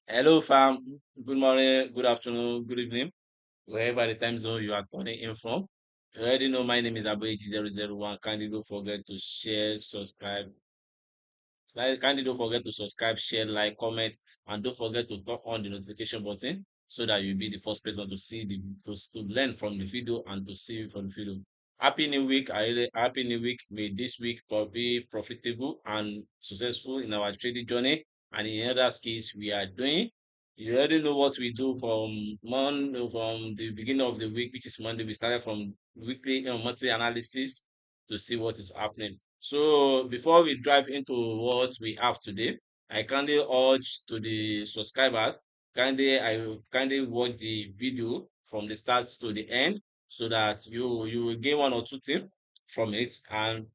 Hello, fam. Good morning, good afternoon, good evening, wherever the time zone you are turning in from. You already know my name is Abu001. Kindly don't forget to share, subscribe. Kindly don't forget to subscribe, share, like, comment, and don't forget to turn on the notification button so that you'll be the first person to see to learn from the video and to see from the video. Happy New Week! Happy New Week. May this week be profitable and successful in our trading journey and in other skills we are doing. You already know what we do from the beginning of the week, which is Monday. We started from weekly and monthly analysis to see what is happening. So before we dive into what we have today, I kindly urge to the subscribers, kindly watch the video from the start to the end so that you will gain one or two things from it. And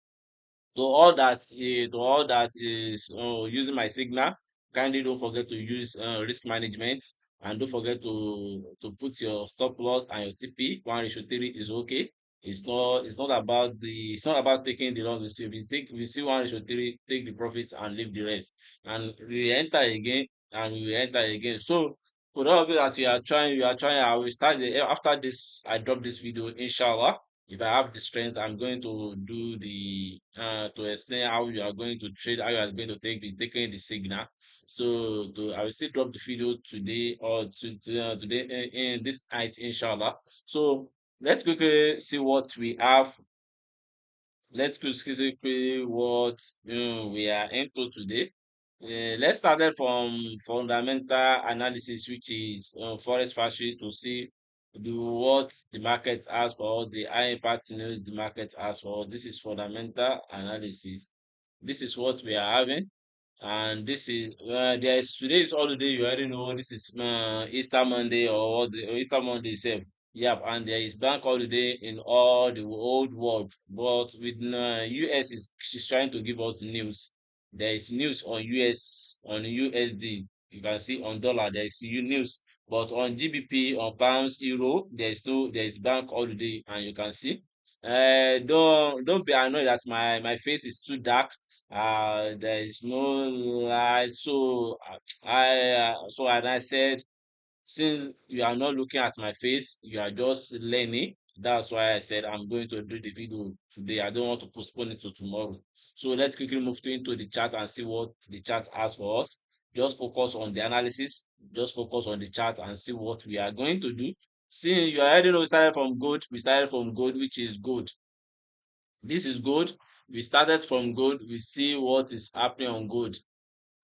to all that is using my signal, kindly don't forget to use risk management and don't forget to put your stop loss and your TP 1:3 is okay. It's not about taking the long receive. We see 1:3, take the profits and leave the rest. And we enter again and we will enter again. So for all of you that you are trying, I will start after this, I drop this video, inshallah. If I have the strength, I'm going to do the to explain how you are going to trade, how you are going to be taking the signal. So I will still drop the video today or today in this night, inshallah. So let's quickly see what we have. Let's quickly see what we are into today. Let's start it from fundamental analysis, which is forex factory, to see what the market has for, the high impact news the market has for. This is fundamental analysis. This is what we are having, and this is there is today is holiday. You already know this is Easter Monday, or the Easter Monday itself. Yep, and there is bank holiday in all the old world, but with US is she's trying to give us news. There is news on US, on USD. You can see on dollar there is news, but on GBP, on pounds, euro, there is bank holiday, and you can see. Don't be annoyed that my face is too dark. There is no light, so and I said, since you are not looking at my face, you are just learning. That's why I said I'm going to do the video today. I don't want to postpone it to tomorrow. So let's quickly move into the chart and see what the chart has for us. Just focus on the analysis, just focus on the chart and see what we are going to do. See, you already know we started from gold, which is gold. This is gold. We started from gold. We see what is happening on gold.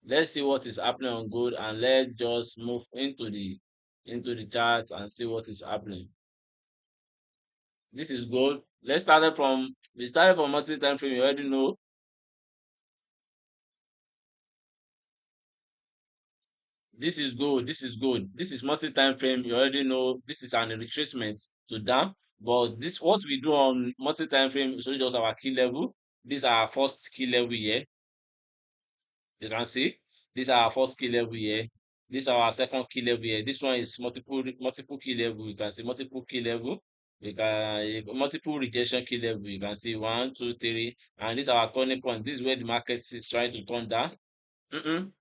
Let's see what is happening on gold, and let's just move into the chart and see what is happening. This is gold. We started from monthly time frame. You already know. This is gold. This is gold. This is monthly time frame. You already know this is an retracement to down. But this what we do on monthly time frame is only just our key level. This is our first key level here. You can see these are our first key level here. These are our second key level here. This one is multiple key level. You can see multiple key level. Multiple rejection key level. You can see 1, 2, 3, and this is our turning point. This is where the market is trying to turn down. Mm-mm.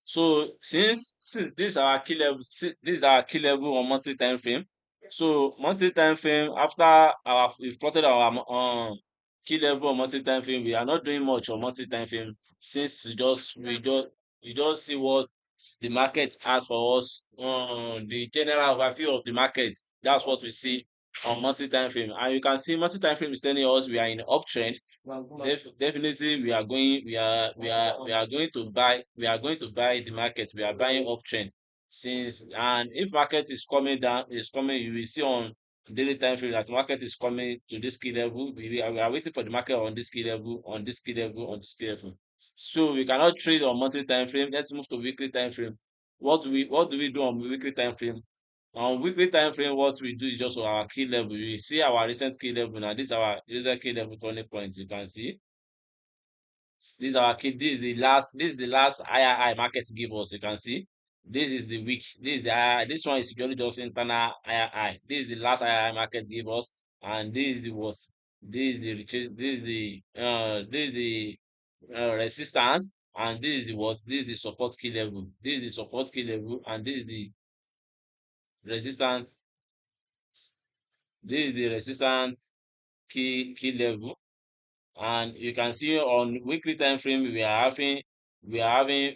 So since this is our key level, this is our key level on monthly time frame. So monthly time frame, after we've plotted our key level on monthly time frame, we are not doing much on monthly time frame, since we just see what the market has for us, the general overview of the market. That's what we see on monthly time frame, and you can see monthly time frame is telling us we are in uptrend. Definitely we are going to buy the market. We are buying uptrend, since, and if market is coming down, you will see on daily time frame that market is coming to this key level. We are waiting for the market on this key level, on this key level, on this key level. So we cannot trade on monthly time frame. Let's move to weekly time frame. What do we do on weekly time frame? On weekly time frame, what we do is just our key level. You see our recent key level now. This is our recent key level turning point. You can see this is our key. This is the last higher market give us. You can see this is the week. This is the higher. This one is purely just internal higher high. This is the last higher market give us, and this is the what? This is the resistance. and this is the what? This is the support key level. This is the support key level, and this is the resistance. This is the resistance key level. And you can see on weekly time frame we are having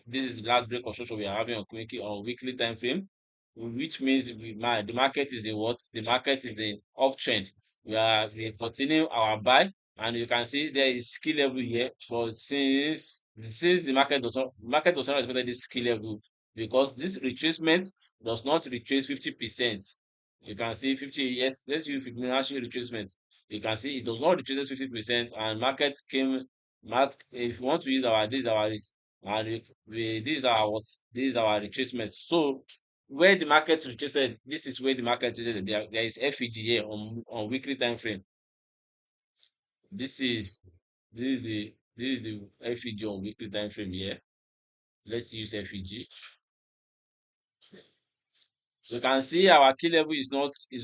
this is the last break of structure we are having on weekly time frame, which means the market is in what? The market is in uptrend. We continue our buy, and you can see there is skill level here, but since the market does not respect this skill level, because this retracement does not retrace 50%. You can see 50, yes, let's use Fibonacci retracement. You can see it does not retrace 50%, and if you want to use our this our this, and these are what? These are our retracements. So where the market retraced, this is where the market retraced. There is FEG here on weekly time frame. This is this is the FEG on weekly time frame here. Let's use FEG. You can see our key level is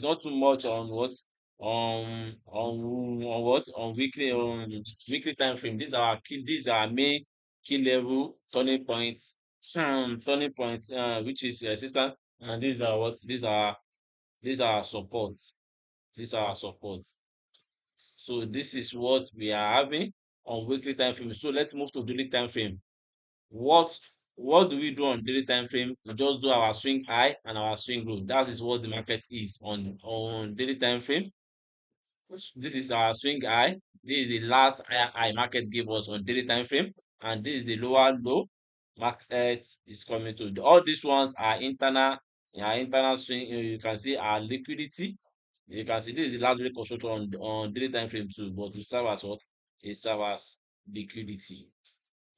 not too much on what? On what? On weekly time frame. These are main key level turning points, which is resistance, and these are what? These are support. These are support. So this is what we are having on weekly time frame. So let's move to daily time frame. What what do we do on daily time frame? We just do our swing high and our swing low. That is what the market is on daily time frame. This is our swing high. This is the last high market gave us on daily time frame, and this is the lower low market is coming to. All these ones are internal swing. You can see our liquidity. You can see this is the last break of structure on daily time frame too, but it serves as what? It serves as liquidity.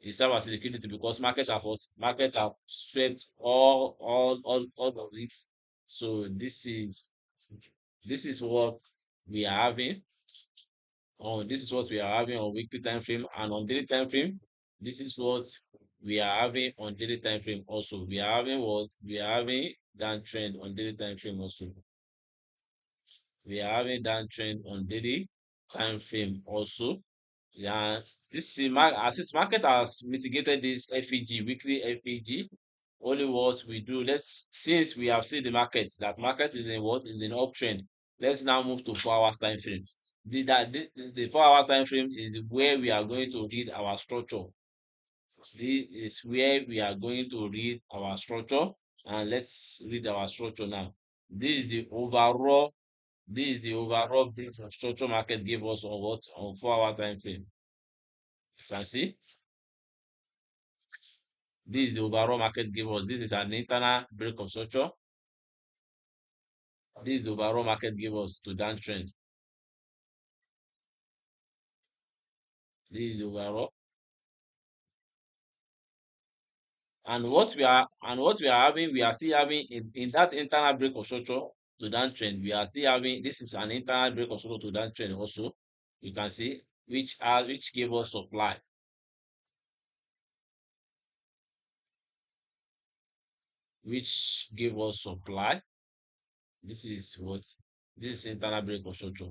It serves as liquidity because market have swept all of it. So this is what we are having on weekly time frame, and on daily time frame. This is what we are having on daily time frame also. We are having downtrend on daily time frame also. We are having downtrend on daily time frame also. Yeah, as this market has mitigated this FEG, weekly FEG, only what we do, since we have seen that market is in what? Is in uptrend. Let's now move to 4 hours time frame. The 4 hours time frame is where we are going to read our structure. This is where we are going to read our structure, and let's read our structure now. This is the overall brief of structure market gave us on what? On 4 hour time frame. You can see this is the overall market gave us. This is an internal break of structure. This is the overall market gave us to downtrend. This is the overall. And what we are having, we are still having in that internal break of structure to downtrend. We are still having this is an internal break of structure to downtrend also. You can see which gave us supply. Which gave us supply. This is what? This is internal break of structure.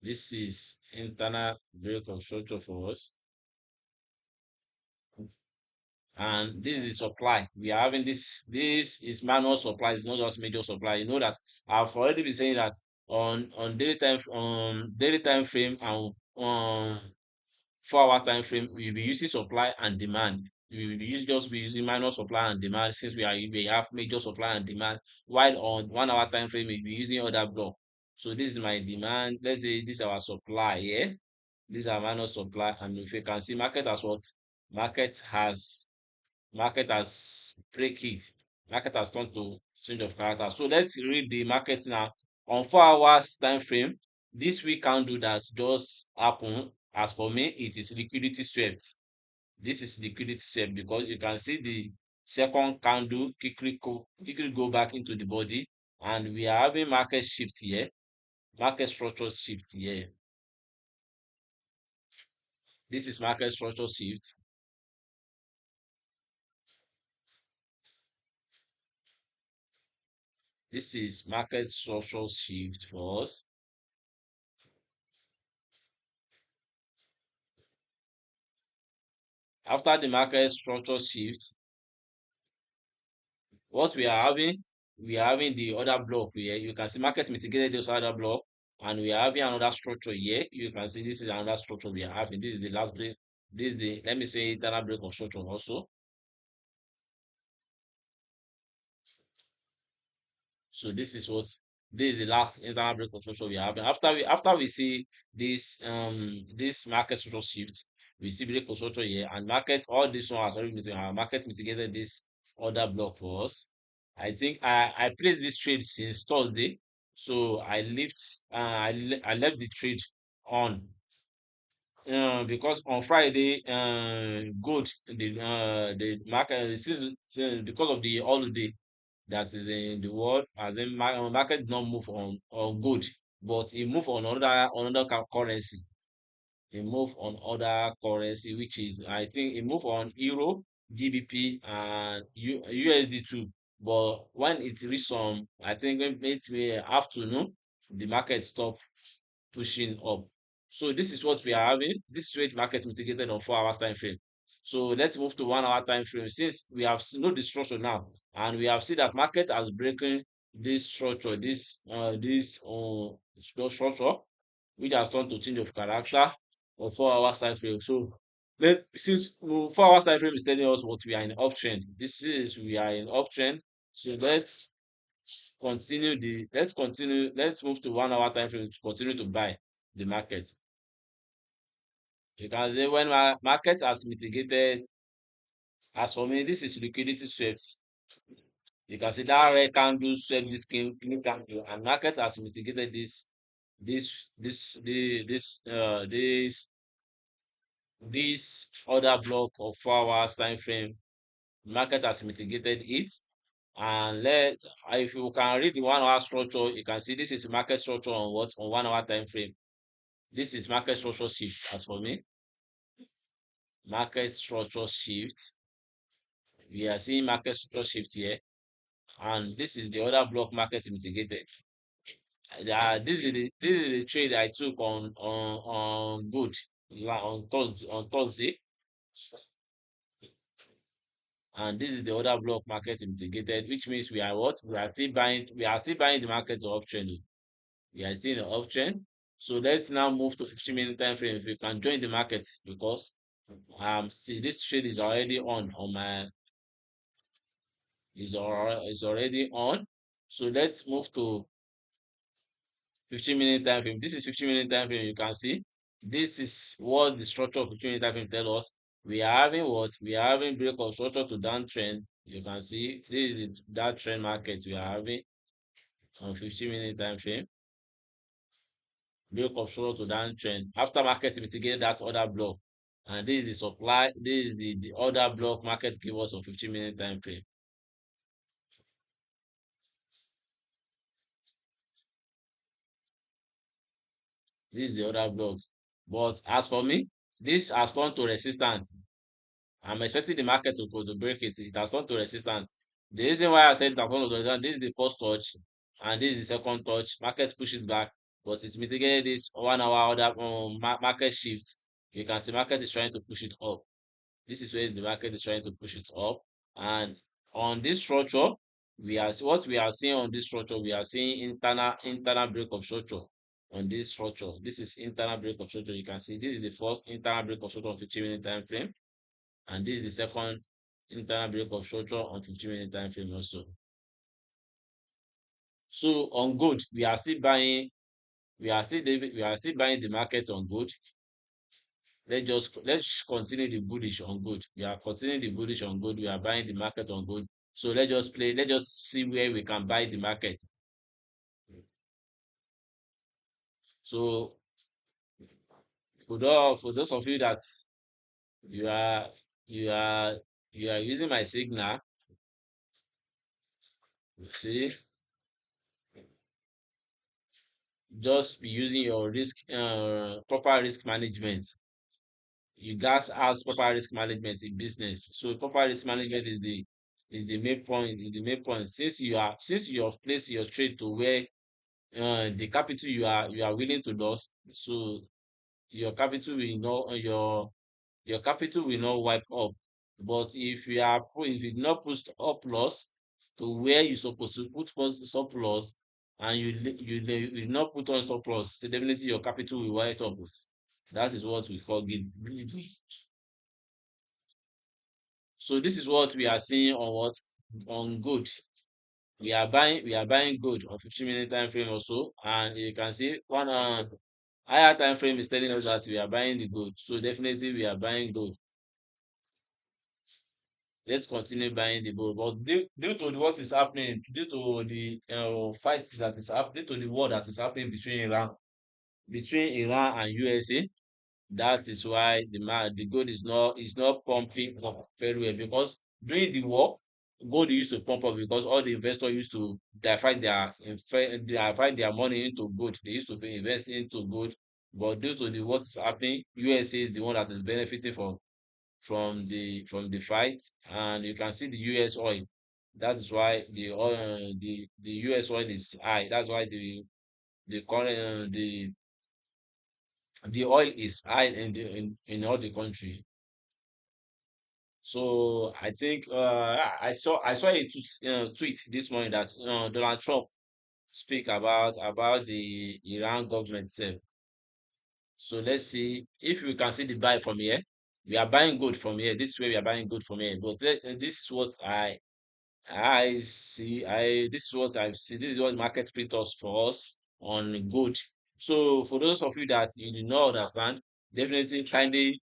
This is internal break of structure for us. And this is the supply. We are having this is manual supply, it's not just major supply. You know that I've already been saying that on daily time frame and 4 hours time frame, we'll be using supply and demand. We will be using minor supply and demand, since we have major supply and demand, while on 1 hour time frame we'll be using other block. So this is my demand. Let's say this is our supply here. Yeah? These are minor supply, and if you can see, market has what? Market has market has break it. Market has turned to change of character. So let's read the market now. On 4 hours time frame, this week candle that just happened, as for me, it is liquidity swept. This is liquidity swept because you can see the second candle quickly go back into the body, and we are having market shift here, market structure shift here. This is market structure shift. This is market structural shift for us. After the market structure shift, what we are having the other block here. You can see market mitigated this other block, and we are having another structure here. You can see this is another structure we are having. This is the last break. This is the, let me say, internal break of structure also. So this is the last internal break of structure we are having. After we see this market structure shift, we see break of structure here, and market, all this one has already mitigated. Our market mitigated this other block for us. I think I placed this trade since Thursday, so I left the trade on, because on Friday, gold, the market, since because of the holiday that is in the world, as in market did not move on gold, but it moved on another currency. It moved on other currency, which is, I think, it moved on Euro, GBP, and USD too. But when it reached some, I think maybe afternoon, the market stopped pushing up. So this is what we are having. This is where market mitigated on 4 hours time frame. So let's move to 1 hour time frame. Since we have know the structure now, and we have seen that market has broken this structure, structure, which has turned to change of character of 4 hours time frame. So since 4 hours time frame is telling us what we are in uptrend. This is we are in uptrend. So let's move to 1 hour time frame to continue to buy the market. You can say when market has mitigated, as for me, this is liquidity sweeps. You can see that red candle swept this clean candle, and market has mitigated this other block of 4 hours time frame. Market has mitigated it. And if you can read the 1 hour structure, you can see this is market structure on what, on 1 hour time frame. This is market structure shift. As for me, market structure shift. We are seeing market structure shift here, and this is the other block market mitigated. This is the trade I took on good on Thursday, and this is the other block market mitigated, which means we are what, we are still buying the market to uptrend. We are still in the uptrend. So let's now move to 15-minute time frame. If you can join the market, because see, this trade is already on my is already on. So let's move to 15-minute time frame. This is 15-minute time frame. You can see this is what the structure of 15-minute time frame tell us. We are having what? We are having break of structure to downtrend. You can see this is that trend market we are having on 15-minute time frame. Break of structure to downtrend. After market mitigate that other block. And this is the supply. This is the other block market give us on 15-minute time frame. This is the other block. But as for me, this has turned to resistance. I'm expecting the market to break it. It has turned to resistance. The reason why I said it has turned to resistance, this is the first touch, and this is the second touch. Market push it back, but it's mitigated this 1 hour other market shift. You can see market is trying to push it up. This is where the market is trying to push it up. And on this structure, what we are seeing on this structure, we are seeing internal break of structure on this structure. This is internal break of structure. You can see this is the first internal break of structure on 15-minute time frame, and this is the second internal break of structure on 15-minute time frame also. So on gold, we are still buying the market on gold. Let's continue the bullish on gold. We are continuing the bullish on gold. We are buying the market on gold. So let's just see where we can buy the market. So for those of you that you are you are you are using my signal, you see, just be using your proper risk management. You guys has proper risk management in business. So proper risk management is the main point. Is the main point. Since you have placed your trade to where the capital you are willing to lose, so your capital will not your capital will not wipe up. But if you did not put up loss to where you supposed to put stop loss, and you did not put on stop loss, so definitely your capital will wipe up. That is what we call greed. So this is what we are seeing on gold. We are buying gold on 50-minute time frame also, and you can see one higher time frame is telling us that we are buying the gold. So definitely we are buying gold. Let's continue buying the gold. But due to what is happening, due to the fight that is happening, due to the war that is happening between Iran and USA, that is why the gold is not pumping up very well, because during the war, gold used to pump up because all the investors used to divide their money into gold. They used to invest into gold. But due to the what is happening, USA is the one that is benefiting from the fight, and you can see the US oil. That is why the US oil is high. That's why the current the oil is high in all the country. So I think I saw a tweet this morning that Donald Trump speak about the Iran government itself. So let's see if we can see the buy from here. We are buying gold from here. This is where we are buying gold from here. But this is what I see. I This is what I see. This is what market print us for us on gold. So for those of you that you do not understand, definitely kindly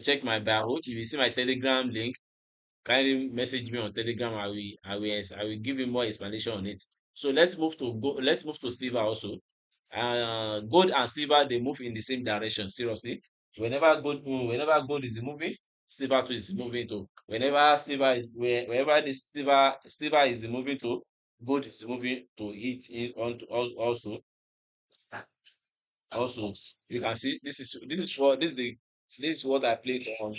check my bio. If you see my Telegram link, kindly message me on Telegram. I will give you more explanation on it. So let's move to go. Let's move to silver also. Gold and silver, they move in the same direction. Seriously, whenever gold is moving, silver too is moving too. Whenever the silver is moving to, gold is moving to it in on also. Also, you can see this is what I played on.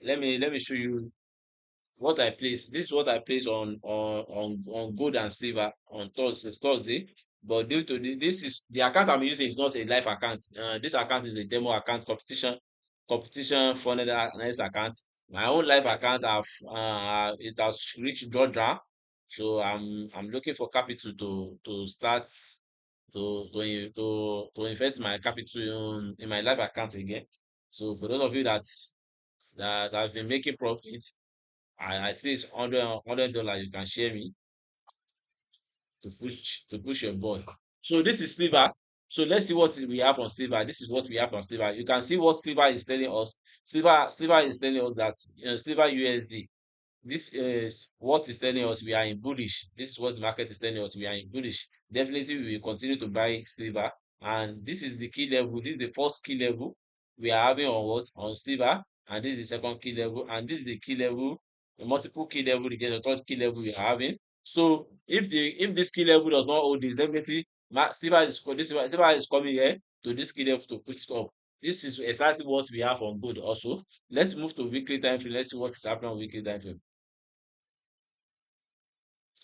Let me show you what I place. This is what I place on gold and silver on Thursday. But due to this is the account I'm using is not a live account. This account is a demo account, competition funded analyst account. My own live account have it has reached drawdown. So I'm looking for capital to start to invest my capital in my live account again. So for those of you that have been making profits, at least $100 you can share me to push your boy. So this is silver. So let's see what we have on silver. This is what we have on silver. You can see what silver is telling us. Silver is telling us that silver USD. This is what is telling us we are in bullish. This is what the market is telling us we are in bullish. Definitely, we will continue to buy silver, and this is the key level. This is the first key level we are having on what on silver, and this is the second key level, and this is the key level, the multiple key level, the third key level we are having. So if this key level does not hold this, definitely silver is coming here to this key level to push it up. This is exactly what we have on gold also. Let's move to weekly time frame. Let's see what is happening on weekly time frame.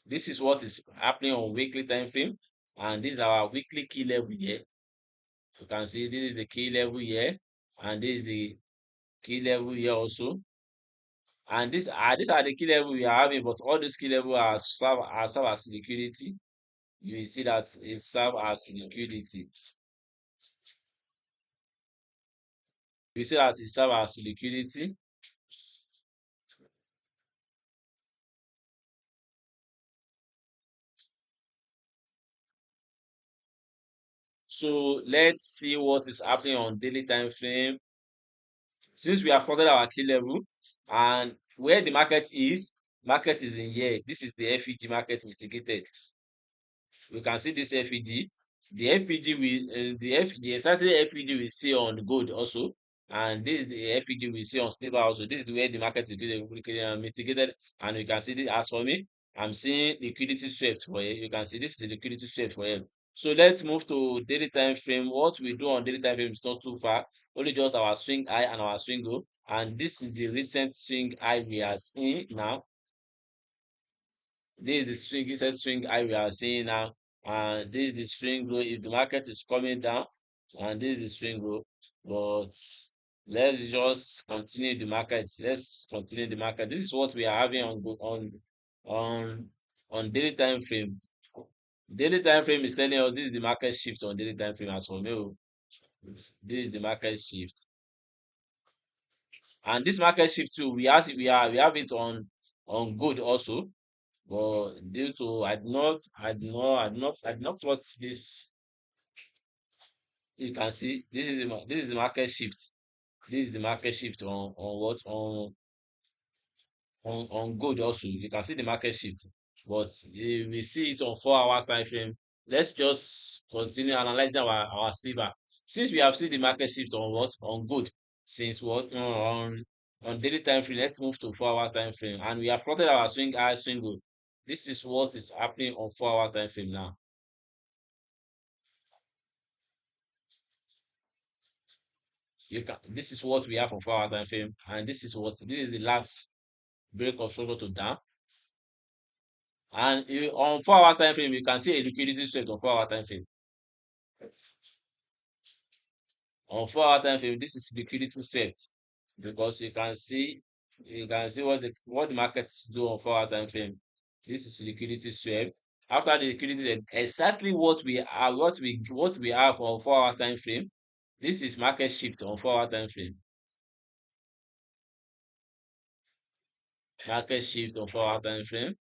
This is what is happening on weekly time frame, and this is our weekly key level here. You can see this is the key level here, and this is the key level here also. And these are the key level we are having, but all these key level serve as liquidity. You will see that it serve as liquidity. You see that it serve as liquidity. So let's see what is happening on daily time frame. Since we have plotted our key level and where the market is in here. This is the FEG market mitigated. You can see this FEG. The FEG the exactly FEG we see on gold also, and this is the FEG we see on silver also. This is where the market is mitigated, and you can see this. As for me, I'm seeing liquidity swept for here. You can see this is the liquidity swept for here. So let's move to daily time frame. What we do on daily time frame is not too far, only just our swing high and our swing low. And this is the recent swing high we are seeing now. This is the swing, this is swing high we are seeing now, and this is the swing low if the market is coming down, and this is the swing low. But let's just continue the market. Let's continue the market. This is what we are having on on daily time frame. Daily time frame is telling us this is the market shift on daily time frame as for me. This is the market shift. And this market shift too, we have it on gold also. But due to I did not want this. You can see this is the market shift. This is the market shift on what on gold also. You can see the market shift, but if we see it on 4 hours time frame, let's just continue analyzing our silver. Since we have seen the market shift on what on gold since what on daily time frame, let's move to 4 hours time frame, and we have plotted our swing high, swing low. This is what is happening on 4 hour time frame now. You can This is what we have on 4 hour time frame, and this is the last break of structure to down. And on 4 hours time frame, you can see a liquidity swept on 4 hour time frame. On 4 hour time frame, this is liquidity swept because you can see what the markets do on 4 hour time frame. This is liquidity swept. After the liquidity swept, exactly what we have on 4 hours time frame. This is market shift on 4 hour time frame. Market shift on 4 hour time frame.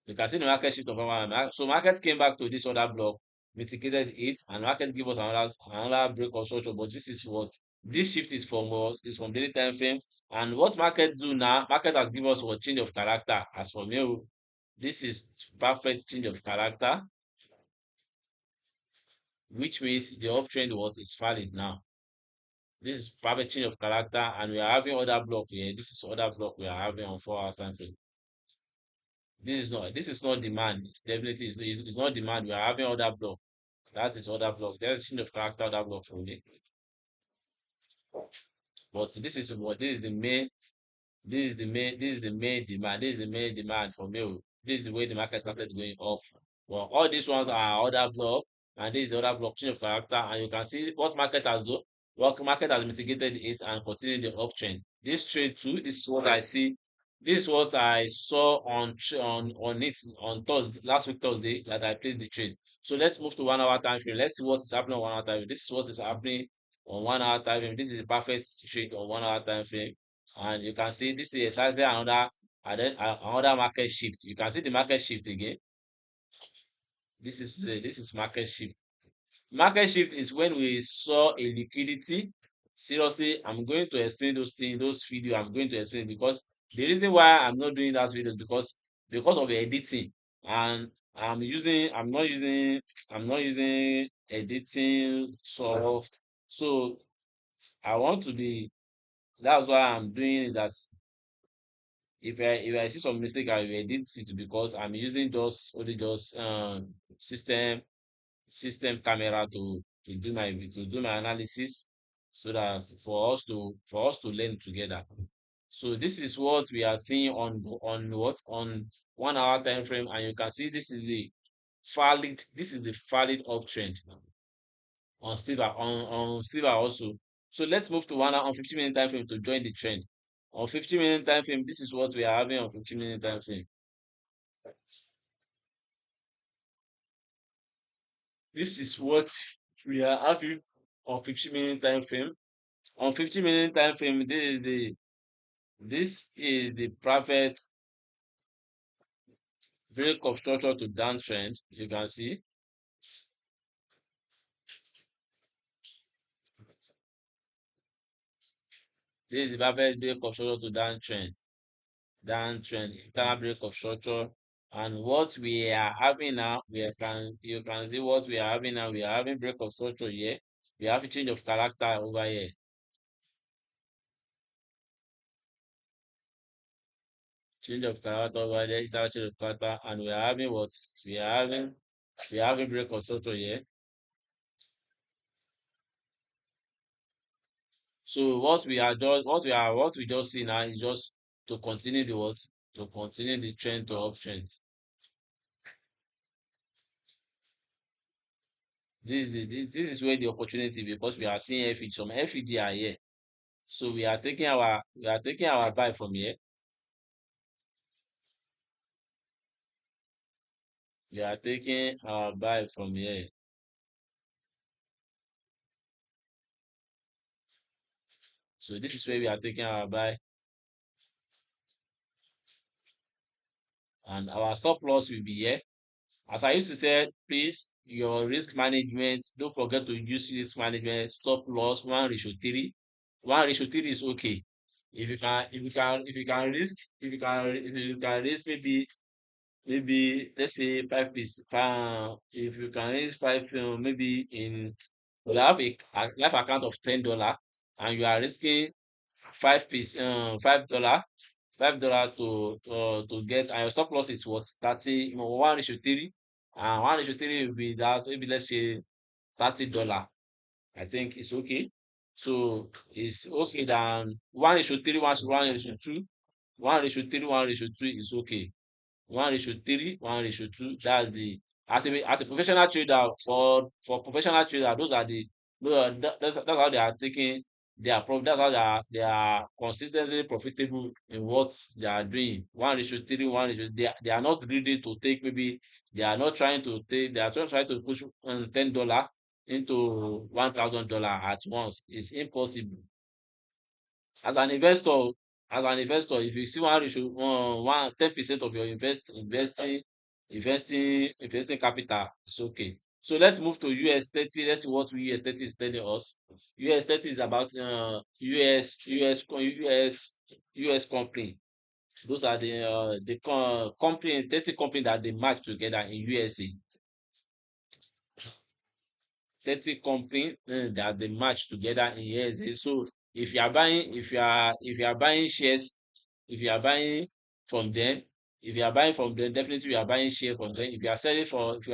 You can see the market shift of our so market came back to this other block, mitigated it, and market give us another break of structure. But this shift is from us, is from daily time frame. And what market do now? Market has given us a change of character. As for me, this is perfect change of character, which means the uptrend was is valid now. This is perfect change of character, and we are having other block here. This is other block we are having on 4 hours time frame. This is not demand. It's definitely it's not demand. We are having other block. That is other block. There's change of character other block for me. But this is the main demand. This is the main demand for me. This is the way the market started going off. Well, all these ones are other block, and this is other block change of character. And you can see what market has done. What market has mitigated it and continued the uptrend. This trade too, this is what I see. This is what I saw on it on Thursday, last week Thursday, that I placed the trade. So let's move to 1 hour time frame. Let's see what is happening on 1 hour time frame. This is what is happening on 1 hour time frame. This is a perfect trade on 1 hour time frame. And you can see this is exactly another market shift. You can see the market shift again. This is market shift. Market shift is when we saw a liquidity. Seriously, I'm going to explain those things, those video. I'm going to explain because the reason why I'm not doing that video is because of the editing, and I'm not using editing soft. So I want to be that's why I'm doing it. That if I see some mistake, I will edit it because I'm using just system camera to do my analysis, so that for us to learn together. So this is what we are seeing on 1 hour time frame, and you can see this is the valid uptrend on silver also. So let's move to 1 hour on 50-minute time frame to join the trend. On 50-minute time frame, this is what we are having on 50-minute time frame. This is what we are having on 50-minute time frame. On 50-minute time frame, this is the perfect break of structure to downtrend. You can see this is the perfect break of structure to downtrend, internal break of structure. And what we are having now, you can see what we are having now. We are having break of structure here. We have a change of character over here. Change of character over there, internal change of character, and we are having what we are having break of structure here. So what we just see now is just to continue the what to continue the trend to uptrend. This is where the opportunity, because we are seeing FEG, some FEG are here. So we are taking our buy from here. We are taking our buy from here. So this is where we are taking our buy, and our stop loss will be here. As I used to say, please, your risk management, don't forget to use risk management. Stop loss 1:3. 1:3 is okay. If you can risk, maybe let's say 5 piece. If you can raise five, maybe you have a life account of $10, and you are risking 5 piece, $5 to get, and your stop loss is what, 30, 1:3, and 1:3 will be that, maybe let's say $30. I think it's okay. So it's okay than 1:3, 1:2. 1:3, 1:2 is okay. 1:3, 1:2. That's the, as a professional trader, for professional trader, that's how they are taking their profit. That's how they are consistently profitable in what they are doing. 1:3, 1:2. They are not greedy to take, maybe they are not trying to take, they are not trying to push $10 into $1,000 at once. It's impossible. as an investor as an investor, if you see one ratio, 10% of your investing capital, it's okay. So let's move to US 30. Let's see what US 30 is telling us. US 30 is about US company. Those are the company, 30 company that they match together in USA. 30 company that they match together in USA. So if you are buying shares, if you are buying from them, definitely you are buying share from them. If you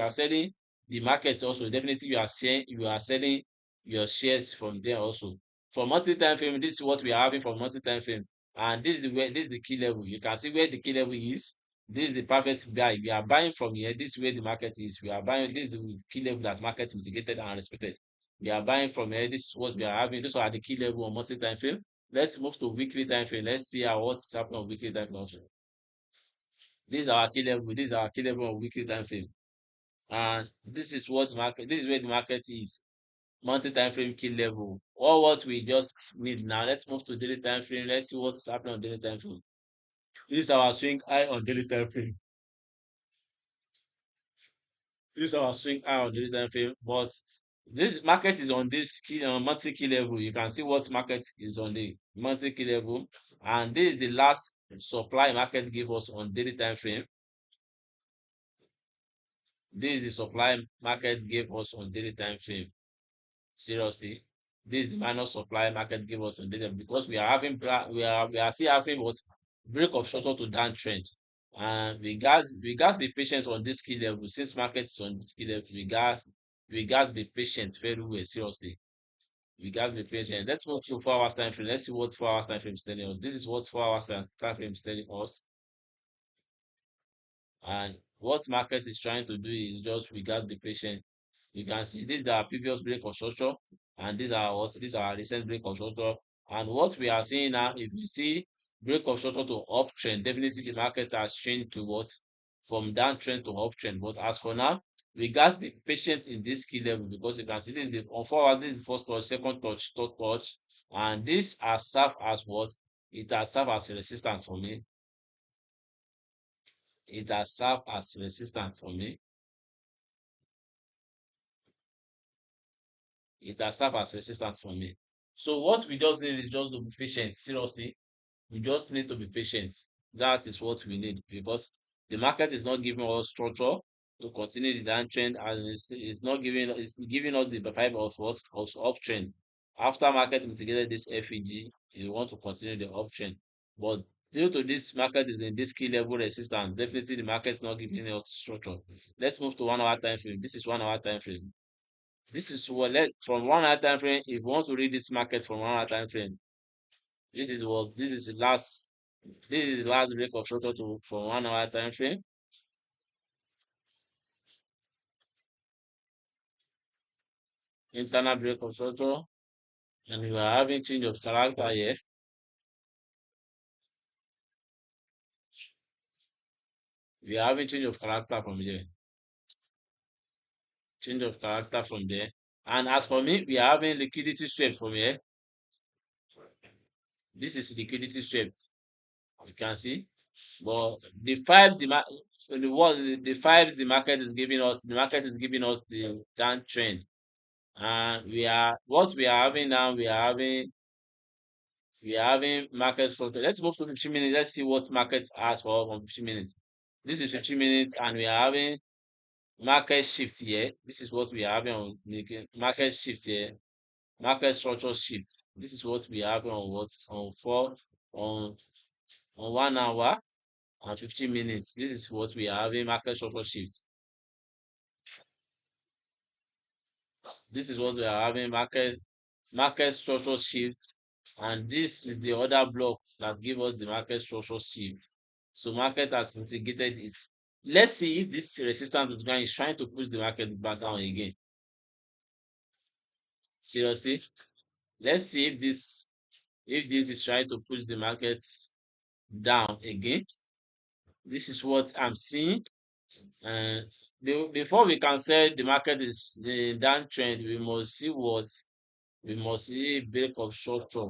are selling the market also, definitely you are selling your shares from there also. For monthly time frame, this is what we are having for monthly time frame, and this is the key level. You can see where the key level is. This is the perfect buy. We are buying from here. This is where the market is. We are buying. This is the key level that market mitigated and respected. We are buying from here. This is what we are having. Those are the key level on monthly time frame. Let's move to weekly time frame. Let's see what is happening on weekly time frame also. This is our key level. This is our key level on weekly time frame. And this is where the market is. Monthly time frame key level. All what we just need now. Let's move to daily time frame. Let's see what is happening on daily time frame. This is our swing high on daily time frame. This is our swing high on daily time frame. But this market is on this monthly key level. You can see what market is on the monthly key level, and this is the last supply market give us on daily time frame. This is the supply market gave us on daily time frame. Seriously, this is the minus supply market gave us on daily, because we are still having what, break of short to downtrend, and we guys be patient on this key level. Since market is on this key level, we guys be patient very well. Seriously, we guys be patient. Let's move to 4 hours time frame. Let's see what 4 hours time frame is telling us. This is what 4 hours time frame is telling us. And what market is trying to do is just, we guys be patient. You can see these are previous break of structure, and these are recent break of structure. And what we are seeing now, if you see break of structure to uptrend, definitely the market has changed to what, from downtrend to uptrend. But as for now, we guys be patient in this key level, because you can see in the on 4 hours, this is the first touch, second touch, third touch, and this has served as what, it has served as a resistance for me. It has served as resistance for me. It has served as resistance for me. So what we just need is just to be patient. Seriously, we just need to be patient. That is what we need, because the market is not giving us structure to continue the downtrend, and it's giving us the vibe of what, of uptrend. After market mitigated this FEG, you want to continue the uptrend, but due to this market is in this key level resistance, definitely the market is not giving us structure. Let's move to 1 hour time frame. This is 1 hour time frame. This is what, from 1 hour time frame. If you want to read this market from 1 hour time frame, this is the last. This is the last break of structure to for 1 hour time frame. Internal break of structure, and we are having change of character here. We are having change of character from here. Change of character from there. And as for me, we are having liquidity swept from here. This is liquidity swept. You can see. But the fives the market is giving us, the market is giving us the downtrend. And what we are having now, we are having market structure. Let's move to 15 minutes. Let's see what market has for us on 15 minutes. This is 15 minutes, and we are having market shift here. This is what we are having on the market shift here. Market structure shift. This is what we are having on what on on 1 hour and 15 minutes. This is what we are having market structure shift. This is what we are having market structure shift, and this is the other block that give us the market structure shift. So market has integrated it. Let's see if this resistance is trying to push the market back down again. Seriously, let's see if this is trying to push the market down again. This is what I'm seeing. And before we can say the market is the downtrend, we must see a break of structure.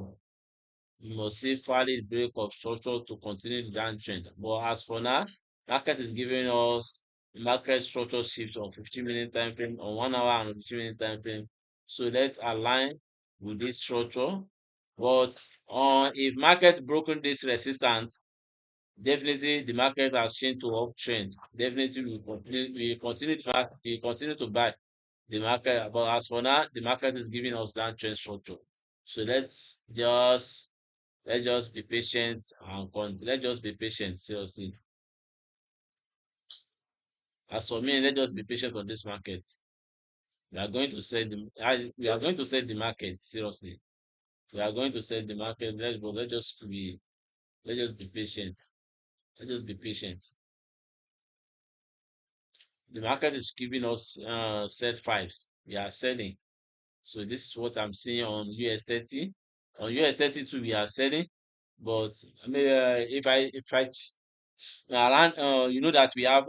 We must see valid break of structure to continue the downtrend. But as for now, market is giving us market structure shift on 15-minute time frame, on 1 hour and 15-minute time frame. So let's align with this structure. But if market broken this resistance, definitely the market has changed to uptrend. Definitely we continue to buy the market. But as for now, the market is giving us downtrend structure. So let's just be patient and let's just be patient. Seriously, as for me, let's just be patient on this market. We are going to set the market. Seriously, we are going to set the market. Let's just be patient. Let's just be patient. The market is giving us set fives. We are selling. So this is what I'm seeing on US 30. On US 30 too, we are selling. But I mean, if I around that we have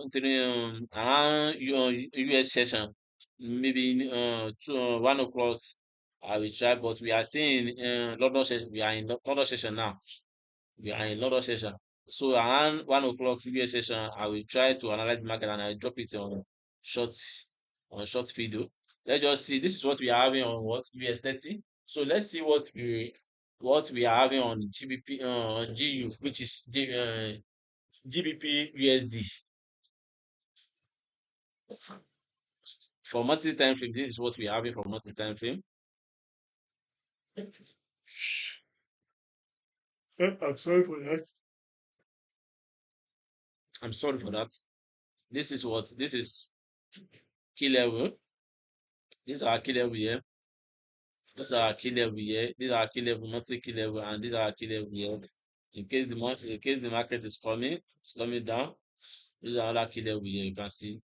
around US session, maybe 1 o'clock. I will try, but we are still in London session. We are in London session now. We are in London session. So around 1 o'clock US session, I will try to analyze the market and I will drop it short short video. Let's just see. This is what we are having on what US 30. So let's see what we are having on GBP on GU, which is GBPUSD. For monthly time frame, this is what we are having for monthly time frame. I'm sorry for that. I'm sorry for that. This is key level. These are key level here. These are key level here. These are key level, monthly key level, and these are key level here. In case the market is coming down, these are other key level here. You can see.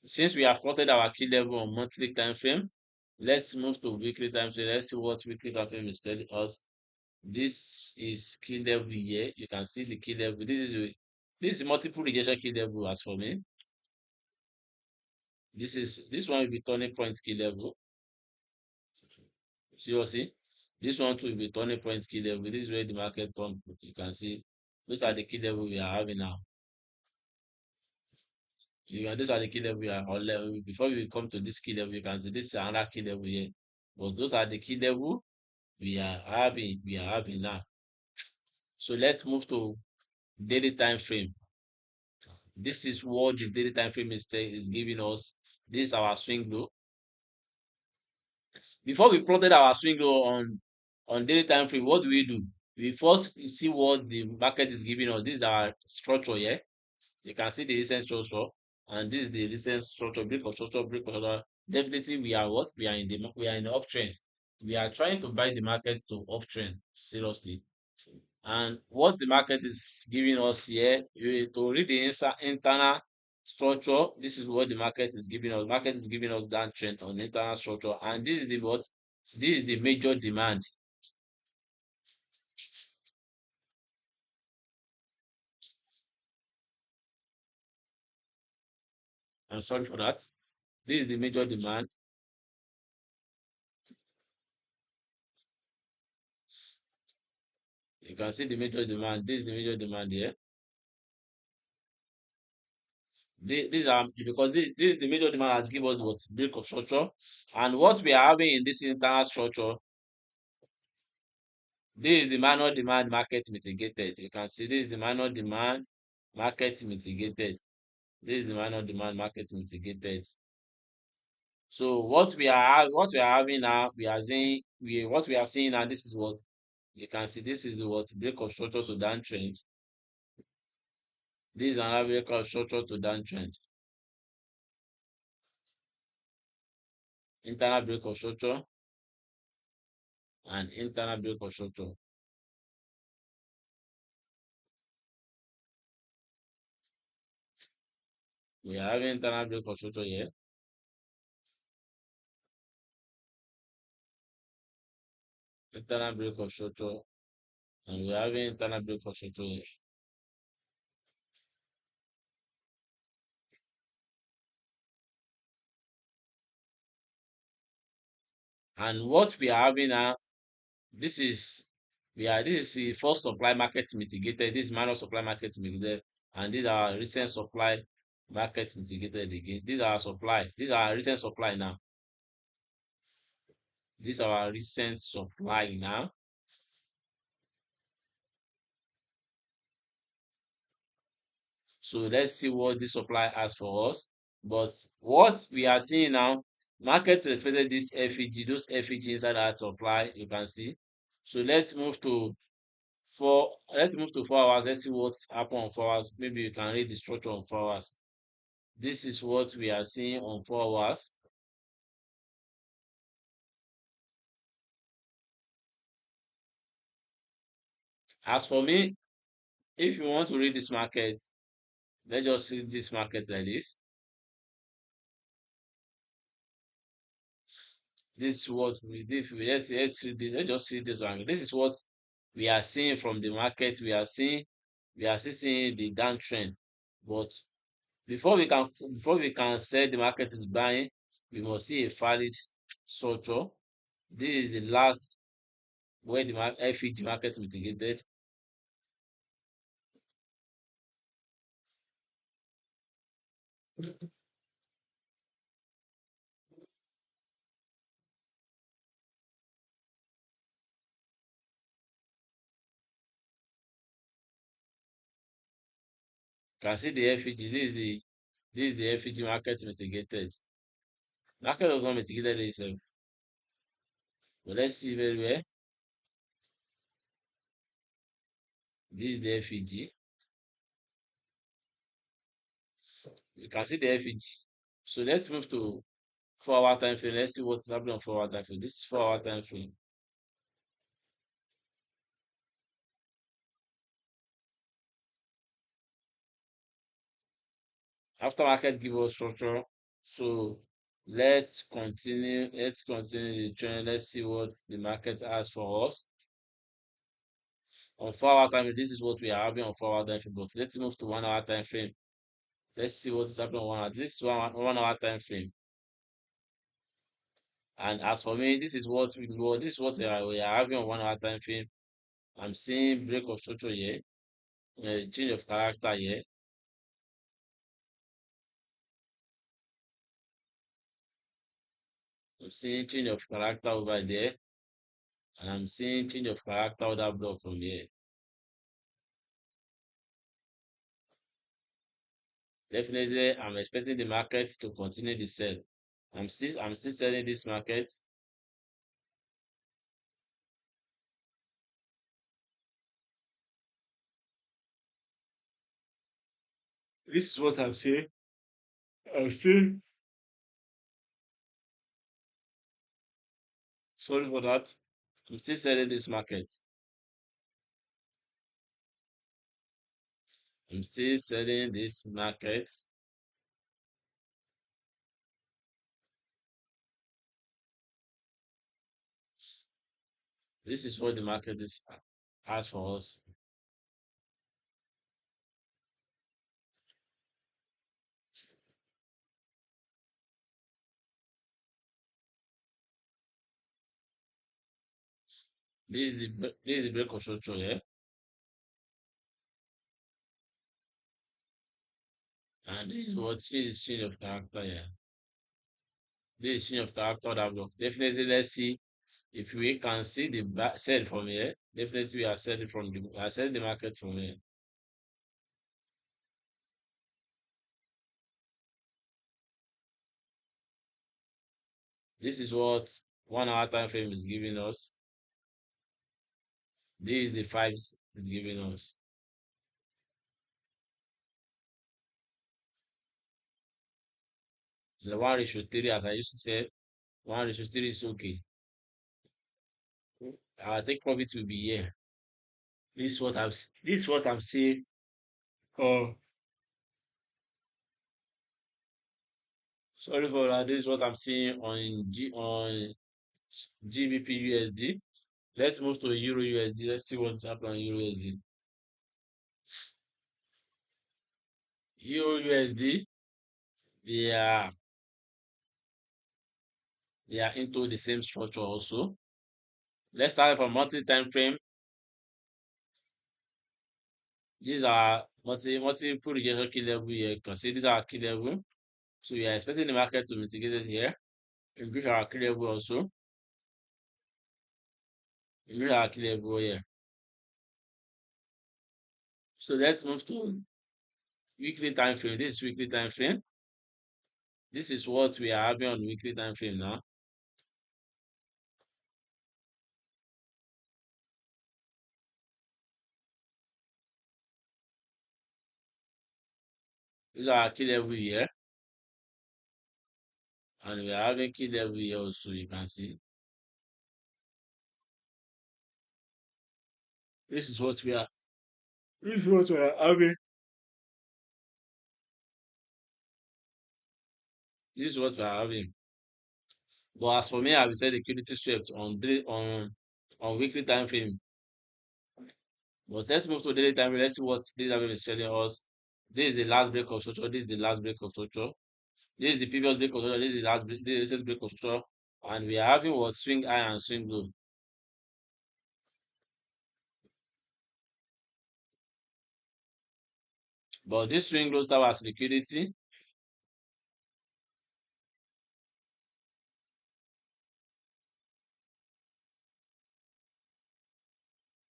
Since we have plotted our key level on monthly time frame, let's move to weekly time frame. Let's see what weekly time frame is telling us. This is key level here. You can see the key level. This is multiple rejection key level as for me. This one will be turning point key level. See, this one too will be turning point key level. This is where the market turn. You can see those are the key level we are having now. Those are the key level we are on level. Before we come to this key level, you can see this is another key level here. But those are the key level we are having now. So let's move to daily time frame. This is what the daily time frame is giving us. This is our swing low. Before we plotted our swing low on daily time frame, what do? We first see what the market is giving us. This is our structure here. You can see the recent structure, and this is the recent structure, break of structure, break of structure. Definitely, we are what? We are in the uptrend. We are trying to buy the market to uptrend. Seriously, And what the market is giving us here, to read the internal structure, this is what the market is giving us. Market is giving us downtrend on internal structure, and this is the what? This is the major demand. I'm sorry for that. This is the major demand. You can see the major demand. This is the major demand here. These are because this is the major demand that give us what break of structure, and what we are having in this internal structure. This is the minor demand market mitigated. You can see this is the minor demand market mitigated. This is the minor demand market mitigated. So what we are having now, we are seeing what we are seeing now. This is what you can see. This is what break of structure to downtrend. This is another break of structure to downtrend. Internal break of structure and internal break of structure. We are having internal break of structure here. Internal break of structure, and we are having internal break of structure here. And what we are having now, this is this is the first supply market mitigated. This is minor supply market mitigated, and these are recent supply market mitigated again. These are supply. These are recent supply now. These are our recent supply now. So let's see what this supply has for us. But what we are seeing now, market respected this FEG, those FEG inside that supply, you can see. So let's move to 4 hours. Let's see what's happened on 4 hours. Maybe you can read the structure on 4 hours. This is what we are seeing on 4 hours. As for me, if you want to read this market, let's just read this market like this. This is what we did. Let's read this. Let's just read this one. This is what we are seeing from the market. We are still seeing the downtrend. But before we can say the market is buying, we must see a valid structure. This is the last where the FEG market mitigated. Can see the FEG. This is the FEG market mitigated. Market was not mitigated itself. But let's see very well. This is the FEG. You can see the FEG. So let's move to 4 hour time frame. Let's see what is happening on 4 hour time frame. This is 4 hour time frame. After market give us structure, so let's continue the trend. Let's see what the market has for us on 4 hour time frame. This is what we are having on 4 hour time frame. But let's move to 1 hour time frame. Let's see what is happening on 1 hour. This is one hour time frame. And as for me, this is what we are having on 1 hour time frame. I'm seeing break of structure here, change of character here. I'm seeing change of character over there, and I'm seeing change of character other block from here. Definitely, I'm expecting the market to continue the sell. I'm still selling this market. This is what I'm saying. I'm still sorry for that. I'm still selling this market. I'm still selling this market. This is what the market is has for us. This is the break of structure, yeah, and this is change of character, yeah. This is change of character that block. Definitely, let's see if we can see the sell from here. Definitely, we are selling the market from here. This is what 1 hour time frame is giving us. This is the fives is giving us. The 1:3, as I used to say, 1:3 is okay. Our take profit will be here. This is what I'm saying. Oh, sorry for that. This is what I'm seeing on GBPUSD. Let's move to EURUSD. Let's see what's happening on EURUSD. EURUSD, they are they are into the same structure also. Let's start from monthly time frame. These are multiple rejection key level here. You can see these are key level. So we are expecting the market to mitigate it here. Increase our key level also. Increase our key level here. So let's move to weekly time frame. This is weekly time frame. This is what we are having on weekly time frame now. These are our key level here. And we are having key level here also, you can see. This is what we are. This is what we are having. This is what we are having. But as for me, I will say liquidity swept on weekly time frame. But let's move to daily time frame. Let's see what daily time frame is telling us. This is the last break of structure. This is the last break of structure. This is the previous break of structure. This is the last break. This is the recent break of structure. And we are having what swing high and swing low. But this swing low start as liquidity.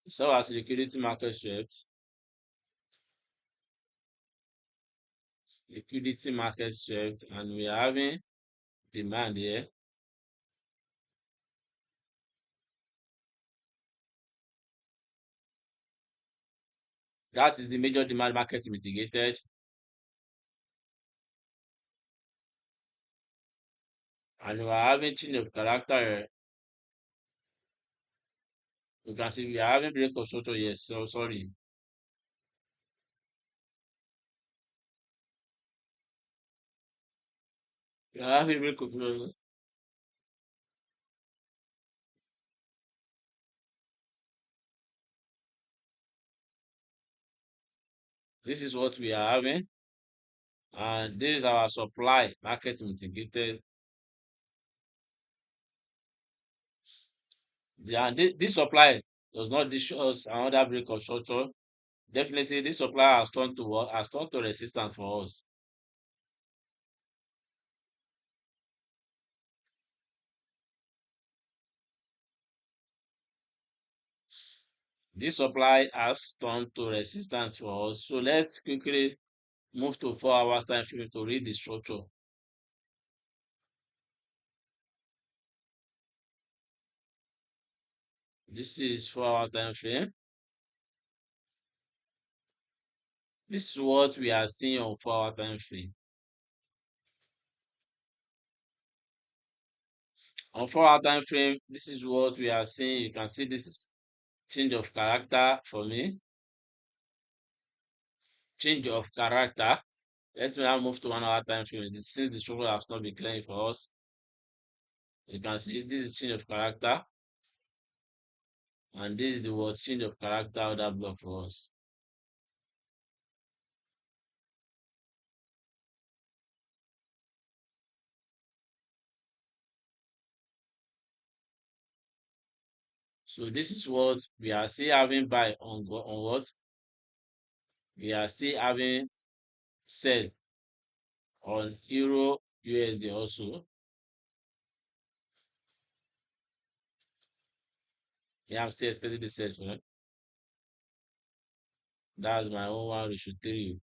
So as liquidity market swept. Liquidity market swept, and we are having demand here. That is the major demand market mitigated. And we are having change of character here. You can see we are having break of structure. Yes, so sorry. We are having break of This is what we are having. And this is our supply market mitigated. And this supply does not show us another break of structure. Definitely, this supply has turned to what? Has turned to resistance for us. This supply has turned to resistance for us. So let's quickly move to 4 hours time frame to read the structure. This is 4 hour time frame. This is what we are seeing on 4 hour time frame. On 4 hour time frame, this is what we are seeing. You can see this is change of character for me. change of character. Let's now move to 1 hour time frame. Since the structure has not been clearing for us, you can see this is change of character, and this is the word change of character order block for us. So this is what we are still having buy on what we are still having sell on Euro USD also. Yeah, I'm still expecting the sell, right? That's my own 1:3.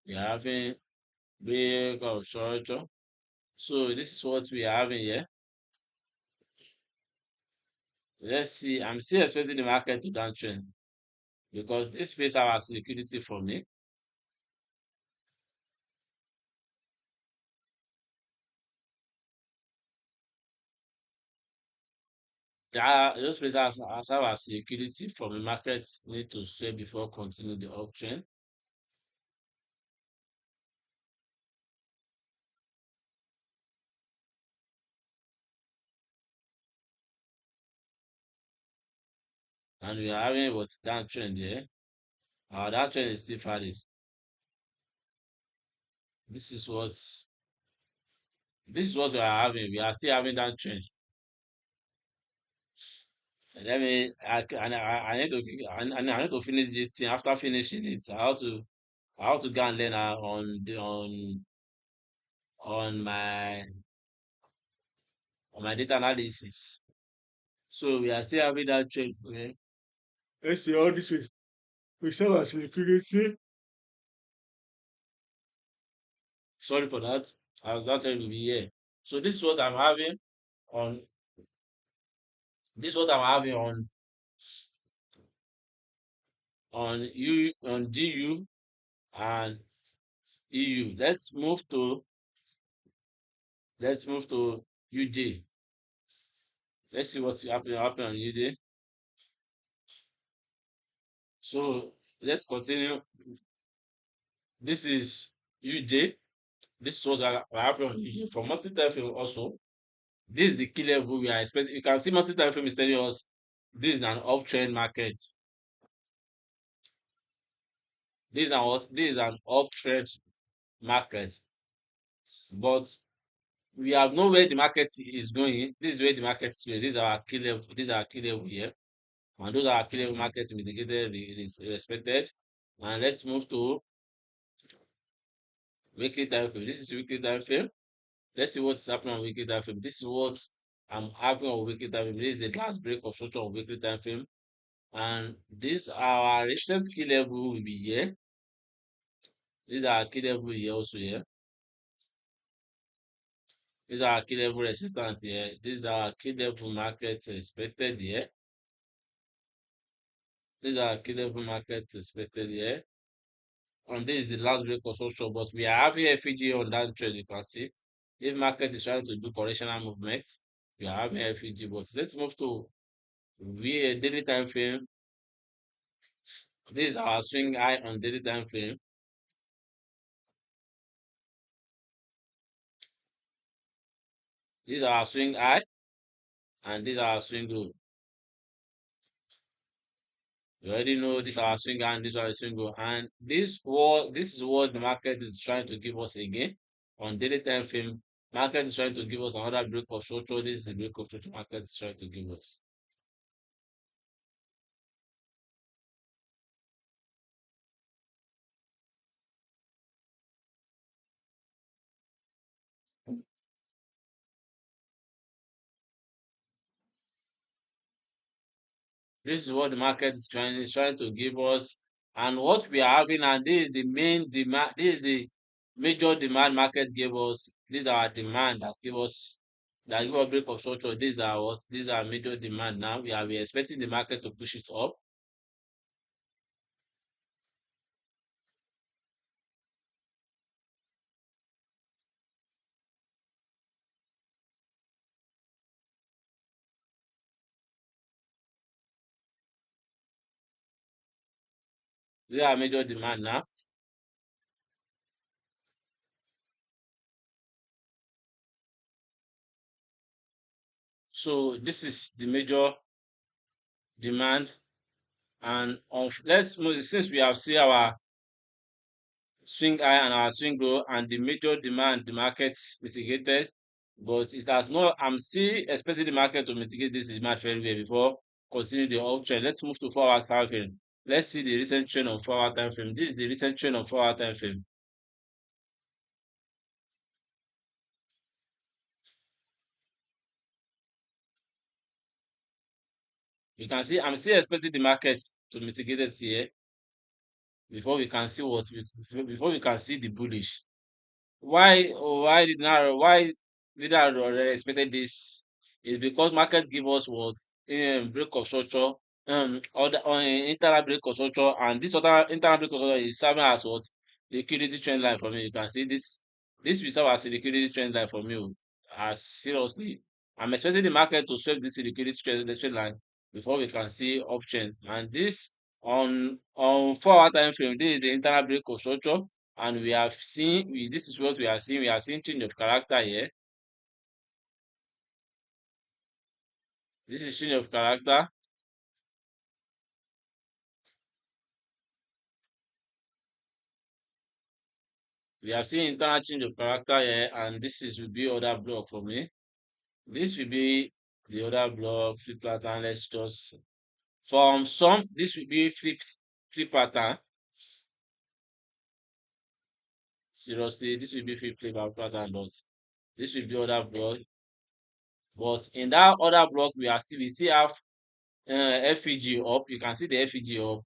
We are having big of structure. So this is what we are having here. Let's see. I'm still expecting the market to downtrend because this space has liquidity for me. Those places has liquidity from the markets need to sell before continue the uptrend. And we are having what's downtrend here. Our downtrend is still valid. This is what we are having. We are still having downtrend. Let me. I need to. I need to finish this thing. After finishing it, I have to go and learn on my data analysis. So we are still having that trend. Okay? Let's see all this way. We serve as liquidity. Sorry for that. I was not trying to be here. So this is what I'm having on. This is what I'm having on GU and EU. Let's move to UJ. Let's see what's happen on UJ. So let's continue. This is UJ. This is what I have on UJ. For monthly time frame also, this is the key level we are expecting. You can see monthly time frame is telling us this is an uptrend market. This is what? This is an uptrend market. But we have known where the market is going. This is where the market is going. This is our key level. This is our key level here. And those are key level markets mitigated, respected. And let's move to weekly time frame. This is weekly time frame. Let's see what's happening on weekly time frame. This is what I'm having on weekly time frame. This is the last break of structure on weekly time frame. And this our recent key level will be here. These are key level here also here. These are key level resistance here. These are key level market expected here. These are key level market expected here. And this is the last break of structure, but we are having FEG on that trend. You can see if market is trying to do correctional movement, we are having FEG. But let's move to daily time frame. This is our swing high on daily time frame. These are our swing high, and these are our swing low. You already know this is our swing high and this is our swing low. And this is what the market is trying to give us again on daily time frame. Market is trying to give us another break of structure. This is the break of structure market is trying to give us. This is what the market is trying to give us, and what we are having, and this is the main demand. This is the major demand market gave us. These are our demand that give us break of structure. These are what these are major demand. Now we expecting the market to push it up. These are major demand now. So this is the major demand. And let's move since we have seen our swing high and our swing low and the major demand the market mitigated, but it has not. I'm still expecting the market to mitigate this demand very well before continue the uptrend. Let's move to 4 hours time frame. Let's see the recent trend on 4 hour time frame. This is the recent trend on 4 hour time frame. You can see I'm still expecting the market to mitigate it here before we can see before we can see the bullish. Why did I already expected this is because market give us what break of structure other internal break of structure, and this other internal break of structure is serving as what liquidity trend line for me. You can see this will serve as a liquidity trend line for me. As seriously, I'm expecting the market to sweep this liquidity trend line before we can see uptrend, and this on 4 hour time frame. This is the internal break of structure, and we have seen this is what we are seeing. We are seeing change of character here. This is change of character. We have seen internal change of character here, and this is will be other block for me. This will be the other block flip pattern. Let's just from some this will be flip pattern. Seriously, this will be flip pattern, but this will be other block. But in that other block, we still have FEG up. You can see the FEG up.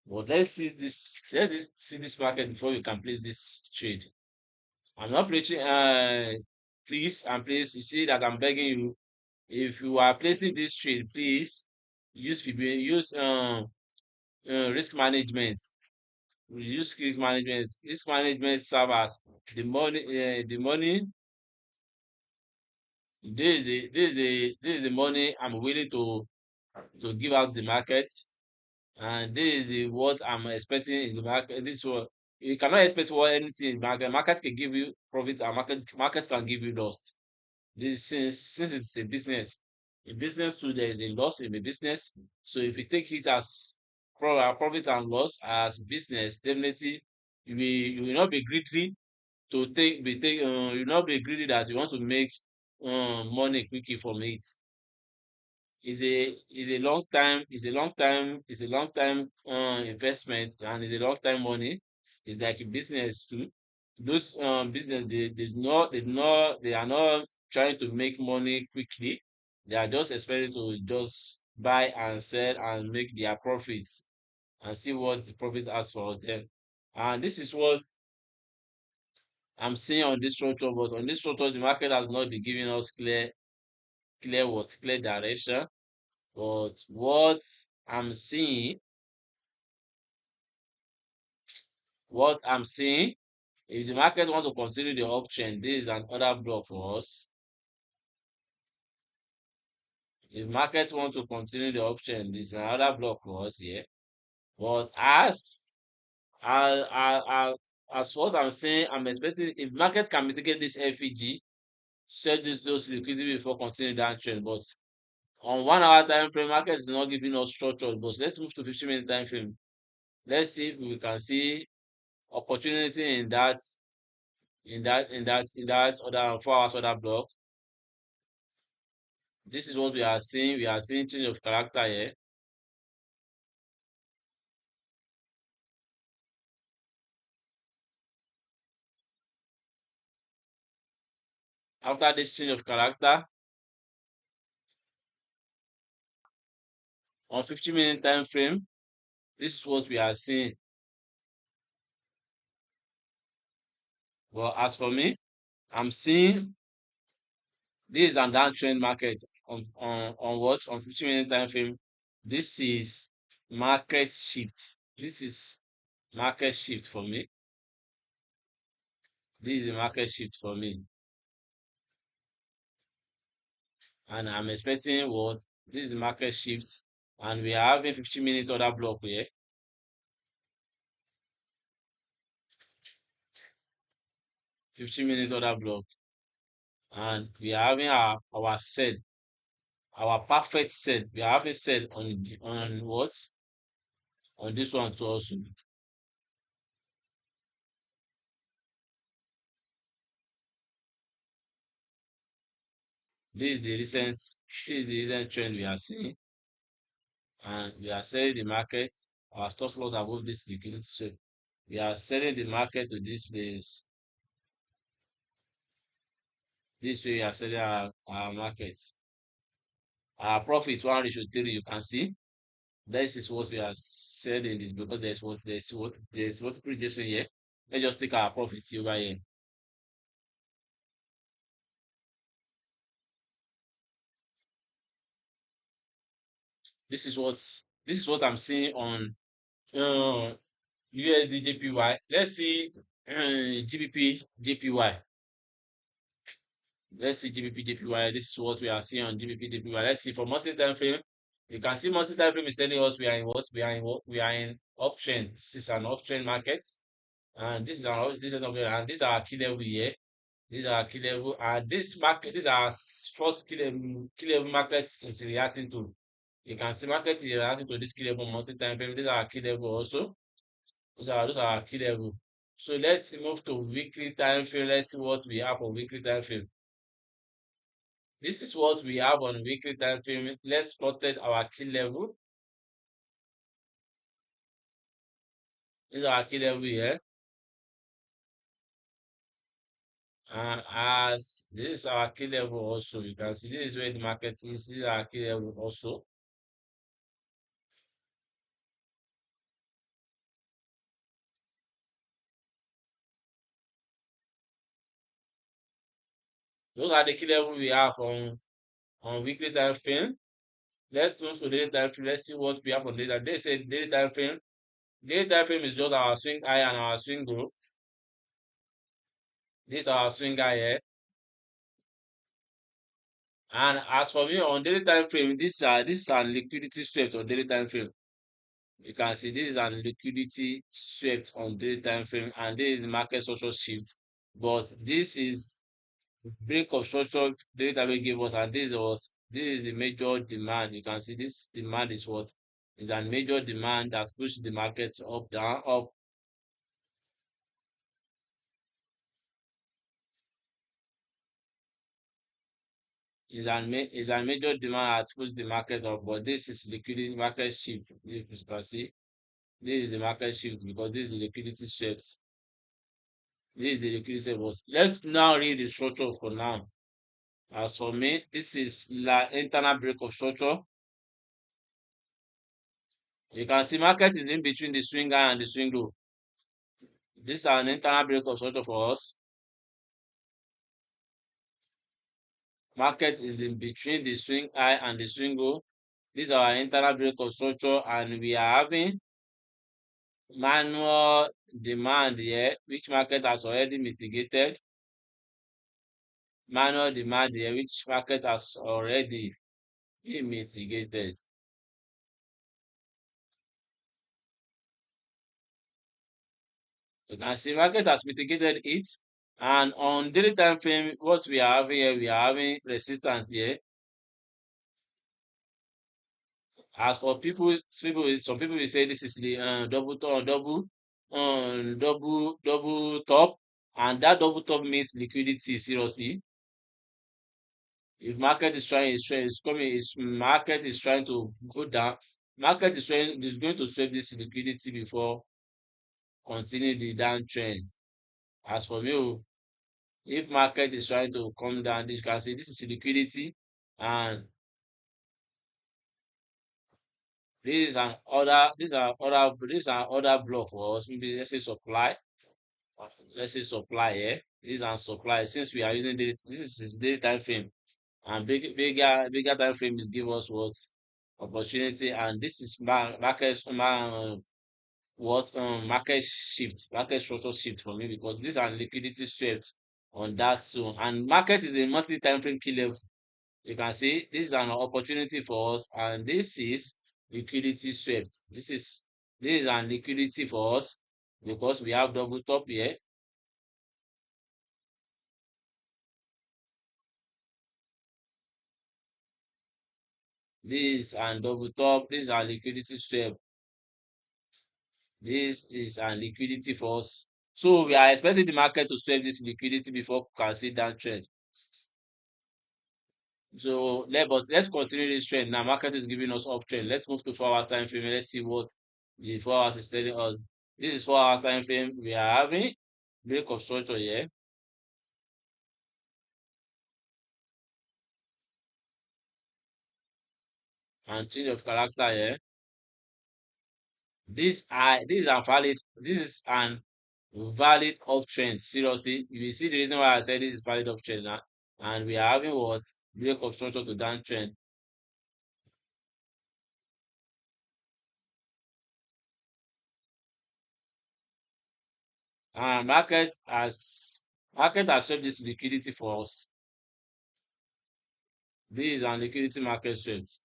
But let's see this market before we can place this trade. I'm not placing please and please, you see that I'm begging you, if you are placing this trade, please use use risk management. Use risk management. Risk management serve as the money. This is the money I'm willing to give out the market, and this is what I'm expecting in the market. This one you cannot expect what anything in the market. Market can give you profit, and market can give you loss. This since it's a business. In business too, there is a loss in the business. So if you take it as profit and loss as business, definitely you will not be greedy to you will not be greedy that you want to make money quickly from it. Is a long time investment, and is a long time money. It's like a business too. Those business they are not trying to make money quickly. They are just expecting to just buy and sell and make their profits and see what the profit has for them. And this is what I'm seeing on this structure. But on this structure, the market has not been giving us clear direction. But what I'm seeing, if the market want to continue the uptrend, this is another block for us. If market want to continue the uptrend, this is another block for us here. But I, as what I'm saying, I'm expecting if market can mitigate this FEG, set those liquidity before continuing that trend. But on 1 hour time frame, market is not giving us structure. But let's move to 15-minute time frame. Let's see if we can see opportunity in that other 4 hours other block. This is what we are seeing. We are seeing change of character here. After this change of character on 15-minute time frame, this is what we are seeing. Well, as for me, I'm seeing this is an downtrend market on what on 15-minute time frame. This is market shift. This is market shift for me. This is a market shift for me, and I'm expecting what this is market shift. and we are having 15 minutes order block here. 15 minutes order block, and we are having our sell, our perfect sell. We are having sell on what? On this one too also. This is the recent trend we are seeing, and we are selling the market. Our stop loss above this liquidity shape. We are selling the market to this place. This way we are selling our markets. Our profit 1:3, you can see. This is what we are selling this because there's multiple rejection here. Let's just take our profits over here. This is what I'm seeing on USDJPY. Let's see GBPJPY. Let's see GBPJPY. This is what we are seeing on GBPJPY. Let's see for monthly time frame. You can see monthly time frame is telling us we are in what? We are in uptrend. This is an uptrend market. And this is and these are our key level here. These are our key level. And this market, these are first key level market is reacting to. You can see market is reacting to this key level monthly time frame. These are our key level also. Those are our key level. So let's move to weekly time frame. Let's see what we have for weekly time frame. This is what we have on weekly time frame. Let's plot our key level. This is our key level here. And as this is our key level also, you can see this is where the market is. This is our key level also. Those are the key level we have on weekly time frame. Let's move to daily time frame. Let's see what we have on daily. They say daily time frame. Daily time frame is just our swing high and our swing low. This is our swing high here. And as for me on daily time frame, this is an liquidity swept on daily time frame. You can see this is an liquidity swept on daily time frame, and this is the market social shift. But this is break of structure data we gave us, and this is the major demand. You can see this demand is what is a major demand that pushed the market up, down, up. Is a major demand that pushed the market up, but this is liquidity market shift. If you can see, this is the market shift because this is the liquidity shift. This is the liquidity shift. But let's now read the structure for now. As for me, this is the internal break of structure. You can see market is in between the swing high and the swing low. This is an internal break of structure for us. Market is in between the swing high and the swing low. This is our internal break of structure, and we are having manual demand here, which market has already mitigated. Manual demand here, which market has already been mitigated. You can see market has mitigated it. And on daily time frame, what we are having here, we are having resistance here. As for some people will say this is the double top, and that double top means liquidity. Seriously, if market market is trying to go down, market is going to sweep this liquidity before continue the downtrend. As for me, if market is trying to come down, this you can see this is liquidity, and this is an order block for us. Maybe let's say supply. Let's say supply here. This is an supply. Since we are using this is daily time frame, and bigger time frame is give us what opportunity, and this is market shift, market structure shift for me because this is an liquidity shift on that zone, and market is a monthly time frame key level. You can see this is an opportunity for us, and this is liquidity swept. This is an liquidity for us because we have double top here. This and double top. This is our liquidity swept. This is an liquidity for us. So we are expecting the market to sweep this liquidity before we can see that trend. So let's continue this trend. Now market is giving us uptrend. Let's move to 4 hours time frame. Let's see what the 4 hours is telling us. This is 4 hours time frame. We are having break of structure here and change of character here. This is a valid. This is an valid uptrend. Seriously, you will see the reason why I said this is valid uptrend now. And we are having what break of structure to downtrend. And market has swept this liquidity for us. This is an liquidity market swept.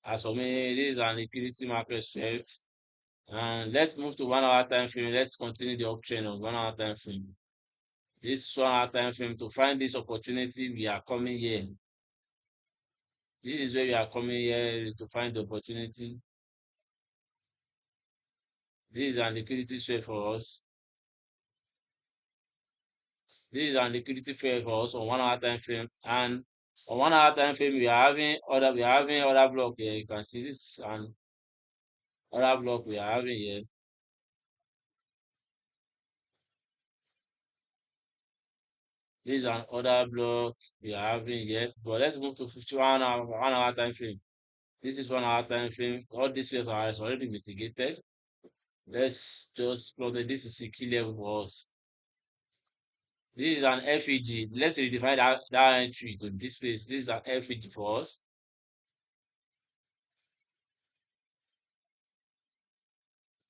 As for me, this is an liquidity market swept. And let's move to 1 hour time frame. Let's continue the uptrend on 1 hour time frame. This 1 hour time frame to find this opportunity, we are coming here. This is where we are coming here is to find the opportunity. This is an liquidity swept for us. This is an liquidity fair for us on 1 hour time frame. And on 1 hour time frame, we are having other block here. You can see this and other block we are having here. This is an other block we are having here. But let's move to 1 hour time frame. This is 1 hour time frame. All these pairs are is already mitigated. Let's just plot it. This is a key level for us. This is an FEG. Let's redefine that entry to this place. This is an FEG for us.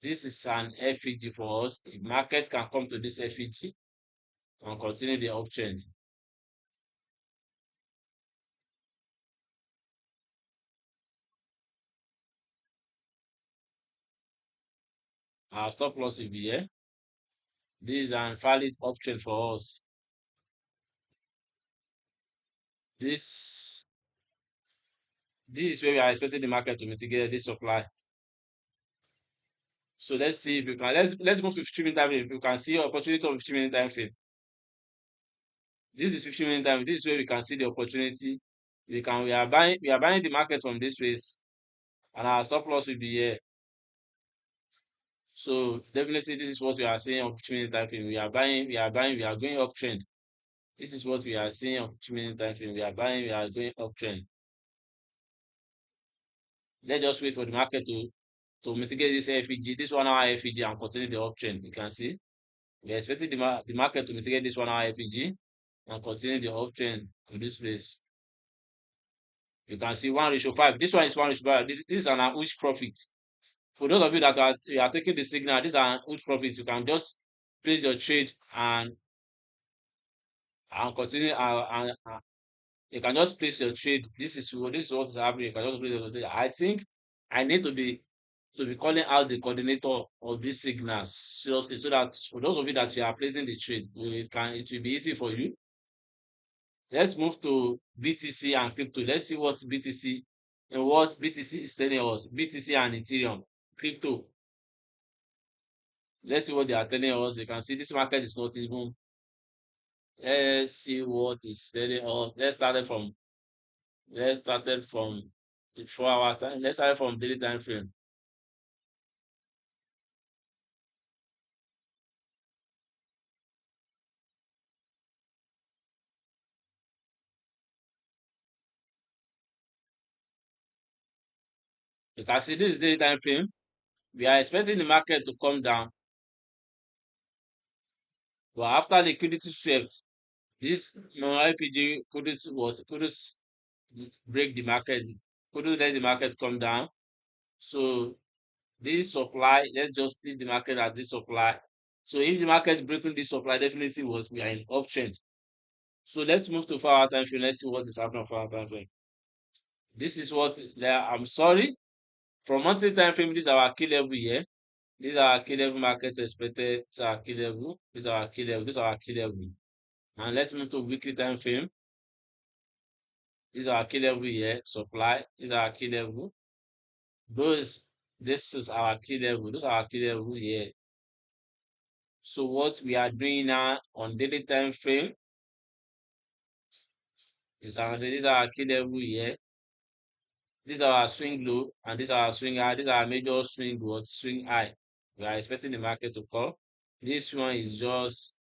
This is an FEG for us. The market can come to this FEG and continue the uptrend. Our stop loss will be here. This is an valid uptrend for us. This this is where we are expecting the market to mitigate this supply. So let's see if we can let's move to 15 minute time frame. You can see opportunity of 15 minute time frame. This is 15 minute time. This is where we can see the opportunity. We are buying the market from this place, and our stop loss will be here. So definitely this is what we are seeing on 15 minute time frame. We are going uptrend. This is what we are seeing on 15 minute time frame. We are buying, we are going uptrend. Let's just wait for the market to mitigate this FEG, this 1 hour FEG and continue the uptrend. You can see we are expecting the market to mitigate this 1 hour FEG and continue the uptrend to this place. You can see 1:5. This one is 1:5. This is an huge profit. For those of you that are taking the signal, this is an huge profit. You can just place your trade and continue and you can just place your trade. This is what is happening. You can just place your trade. I think I need to be calling out the coordinator of these signals seriously, so that for those of you that you are placing the trade, it will be easy for you. Let's move to BTC and crypto. Let's see what BTC is telling us. BTC and Ethereum, crypto. Let's see what they are telling us. You can see this market is not even. Let's see what is telling us. Let's start it from the 4 hours time. Let's start from daily time frame. You can see this is daily time frame. We are expecting the market to come down, but after liquidity swept, this FEG couldn't break the market, couldn't let the market come down. So this supply, let's just leave the market at this supply. So if the market breaking this supply, definitely was we are in uptrend. So let's move to 4 hour time frame. Let's see what is happening on 4 hour time frame. This is what I'm sorry. From monthly time frame, this is our key level here. These are our key level market expected. These are our key level. These are our key level. These are our key level. And let's move to weekly time frame. These are our key level here. Supply. These are our key level. Those. This is our key level. Those are our key level here. So what we are doing now on daily time frame is I can say these are our key level here. These are our swing low and these are our swing high. These are our major swing what swing high. We are expecting the market to call. This one is just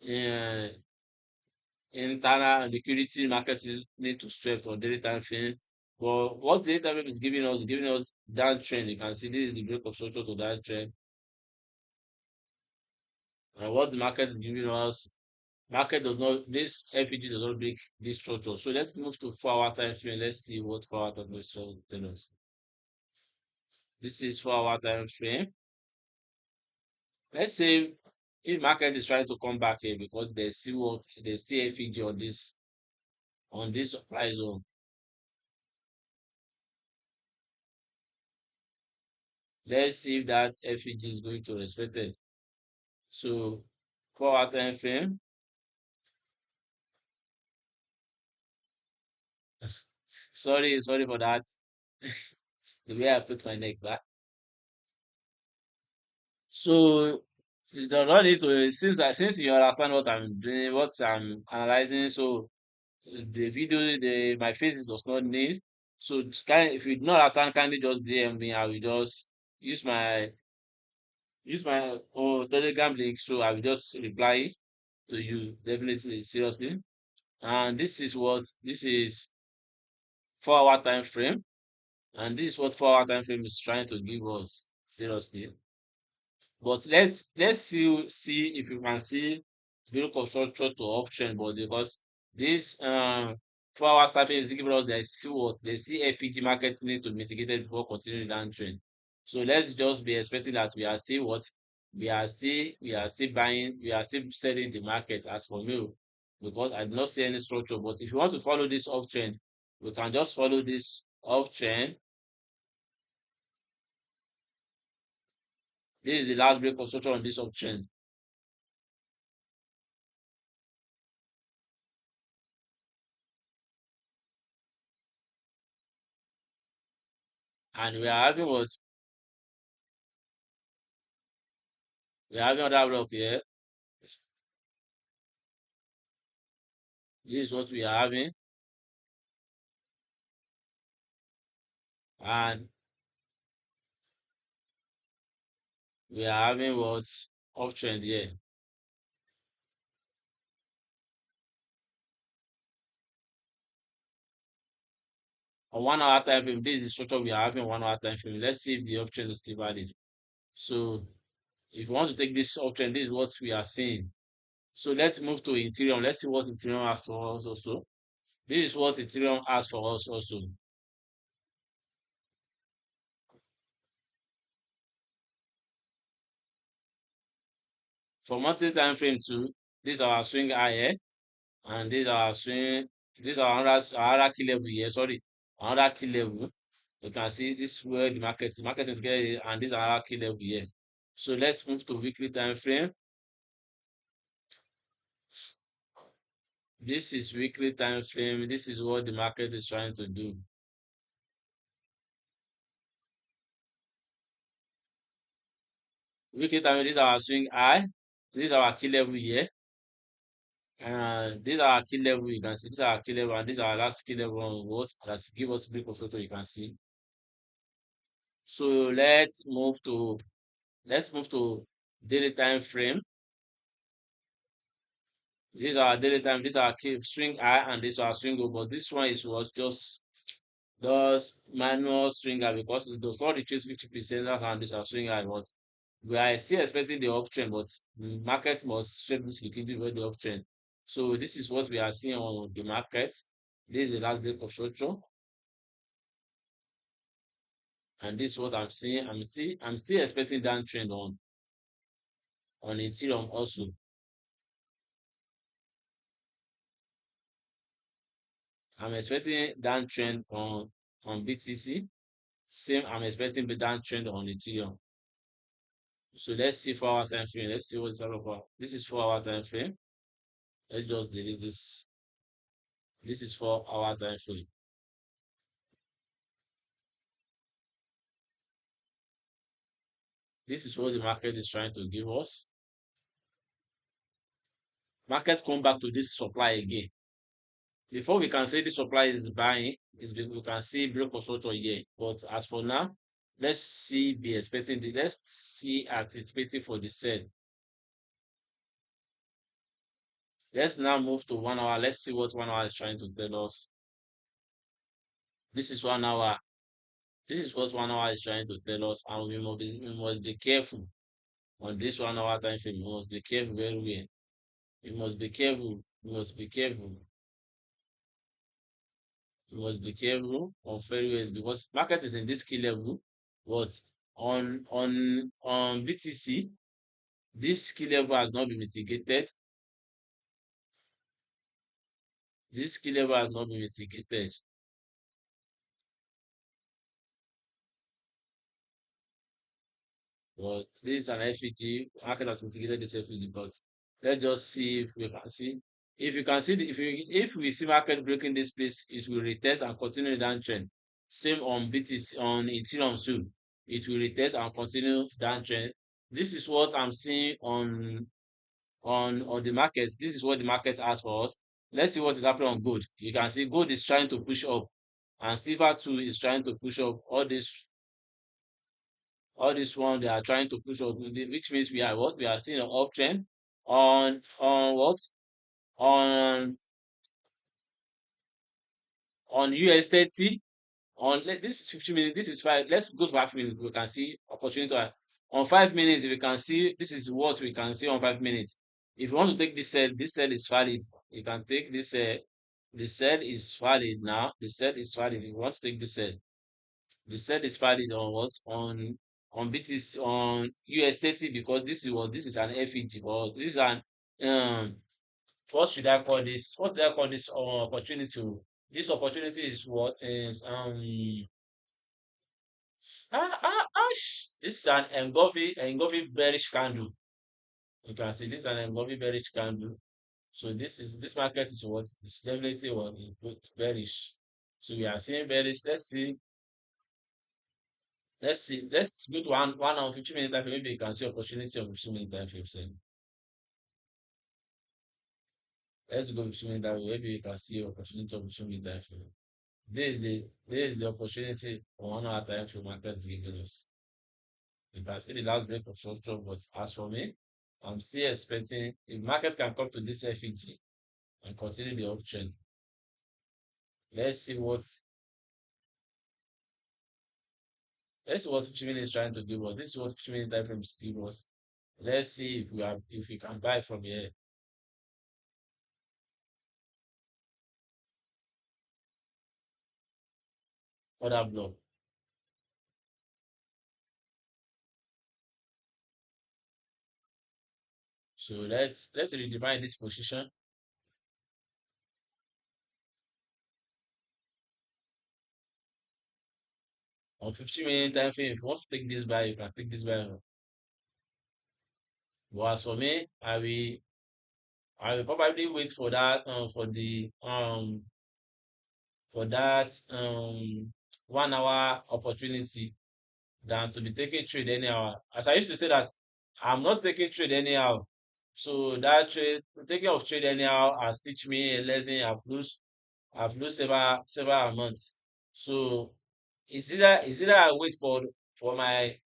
uh, internal liquidity market need to swept on daily time frame. But what the daily time frame is giving us downtrend. You can see this is the break of structure to downtrend. And what the market is giving us, market does not, this FEG does not break this structure. So let's move to 4 hour time frame. Let's see what 4 hour time frame tell us. This is 4 hour time frame. Let's say if market is trying to come back here because they see what they see FEG on this supply zone. Let's see if that FEG is going to respect it. So 4 hour time frame. Sorry for that. The way I put my neck back. So it does not need to since you understand what I'm doing, what I'm analyzing. So the video, my faces does not need. So if you do not understand, kindly just DM me. I will just use my Telegram link. So I will just reply to you definitely seriously. And this is 4 hour time frame, and this is what 4 hour time frame is trying to give us seriously. But let's see if you can see vehicle structure to option, but because this 4 hour time frame is giving us they see FEG market need to mitigate it before continuing downtrend. So let's just be expecting that we are still buying, we are still selling the market as for me, because I do not see any structure. But if you want to follow this uptrend, we can just follow this uptrend. This is the last break of structure on this uptrend. And we are having other block here. This is what we are having. And we are having what's uptrend here. On 1 hour time frame, this is the structure we are having on 1 hour time frame. Let's see if the uptrend is still valid. So if you want to take this uptrend, this is what we are seeing. So let's move to Ethereum. Let's see what Ethereum has for us also. This is what Ethereum has for us also. For monthly time frame too, this is our swing high here, and this is our swing, this is our another key level here. Sorry, another key level. You can see this is where the market is getting, and this is our key level here. So let's move to weekly time frame. This is weekly time frame. This is what the market is trying to do. Weekly time frame, this is our swing high. This is our key level here. And these are our key level. You can see these are our key level, and these are our last key level on what that give us break of photo. You can see. So let's move to daily time frame. These are our daily time. These are our key swing high, and these are our swing low. But this one was just does manual swing high because it does not reach 50%. That's how this are swing high. But we are still expecting the uptrend, but the market must shape this liquidity with the uptrend. So this is what we are seeing on the market. This is the last break of structure, and this is what I'm seeing. I'm still expecting downtrend on on Ethereum also. I'm expecting downtrend on BTC. Same, I'm expecting the downtrend on Ethereum. So let's see 4 hours time frame. Let's see what it's all about. This is 4 hour time frame. Let's just delete this. This is 4 hour time frame. This is what the market is trying to give us. Market come back to this supply again. Before we can say this supply is buying, we can see break of structure here. But as for now, let's see be expecting the let's see anticipating for the sell. Let's now move to 1 hour. Let's see what 1 hour is trying to tell us. This is 1 hour. This is what 1 hour is trying to tell us, and we must be careful on this 1 hour time frame. We must be careful very well. We must be careful. We must be careful. We must be careful on very well because market is in this key level, but on BTC, this key level has not been mitigated. This key level has not been mitigated. But this is an FEG. Market has mitigated this FEG, but let's just see if we can see. If you can see, if we see market breaking this place, it will retest and continue downtrend. Same on BTC, on Ethereum too. It will retest and continue downtrend. This is what I'm seeing on the market. This is what the market has for us. Let's see what is happening on gold. You can see gold is trying to push up, and silver too is trying to push up. All this one they are trying to push up, which means we are what we are seeing an uptrend on what on US 30 this is 50 minutes. This is five. Let's go to 5 minutes. We can see opportunity on 5 minutes. We can see this is what we can see on 5 minutes. If you want to take this sell is valid. You can take this. The sell is valid now. The sell is valid. If you want to take this sell, the sell is valid on what on BTC on US 30 because this is an FEG for us. This is an um what should I call this? What do I call this opportunity? This opportunity is what is this is an engulfing bearish candle. You can see this is an engulfing bearish candle. So this market is what is definitely what bearish. So we are seeing bearish. Let's go to one on 15 minute time frame. Maybe you can see opportunity of 15 minute time frame. Let's go 15 minute time frame. Maybe you can see opportunity of 15 minute time frame. This is the opportunity on 1 hour time frame market is giving us. You can see the last break of structure, but as for me, I'm still expecting if market can come to this FEG and continue the uptrend. Let's see what 15 minutes is trying to give us. This is what 15 minute time frame is giving us. Let's see if we can buy from here. Other block. So let's redefine this position. On 15 minute time frame, if you want to take this buy, you can take this buy. But as for me, I will probably wait for that for that 1 hour opportunity than to be taking trade anyhow. As I used to say that I'm not taking trade anyhow. So that taking of trade anyhow has teach me a lesson. I've lose several months. So it's either I wait for my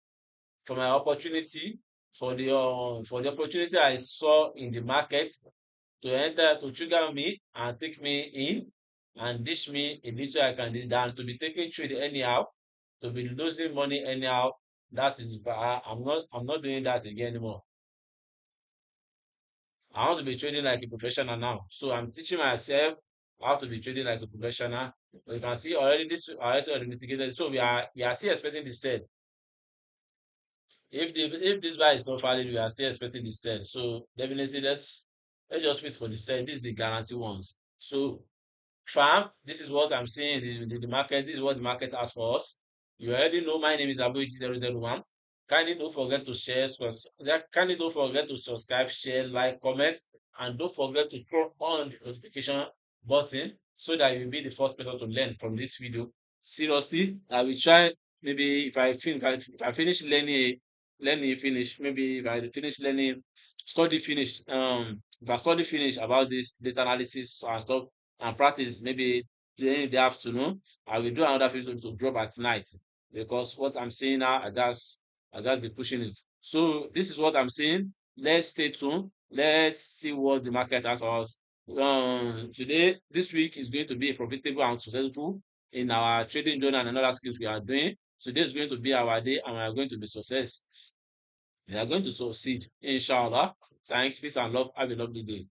opportunity for the opportunity I saw in the market to enter to trigger me and take me in and dish me a little I can do than to be taking trade anyhow, to be losing money anyhow. That is bad. I'm not doing that again anymore. I want to be trading like a professional now. So I'm teaching myself how to be trading like a professional. But you can see already this already investigated. So we are still expecting the sell. If this buy is not valid, we are still expecting the sell. So definitely let's just wait for the sell. This is the guarantee ones. So fam, this is what I'm seeing in the market. This is what the market has for us. You already know my name is Abu001. Kindly don't forget to share, kindly don't forget to subscribe, share, like, comment, and don't forget to turn on the notification button so that you'll be the first person to learn from this video. Seriously, I will try. Maybe if I finish learning finish, maybe if I finish learning, study finish, if I study finish about this data analysis and stuff and practice, maybe during the afternoon, I will do another video to drop at night, because what I'm seeing now, I just be pushing it. So this is what I'm seeing. Let's stay tuned. Let's see what the market has for us. Today, this week is going to be profitable and successful in our trading journey and another skills we are doing. Today is going to be our day, and we are going to be success. We are going to succeed, inshallah. Thanks, peace, and love. Have a lovely day.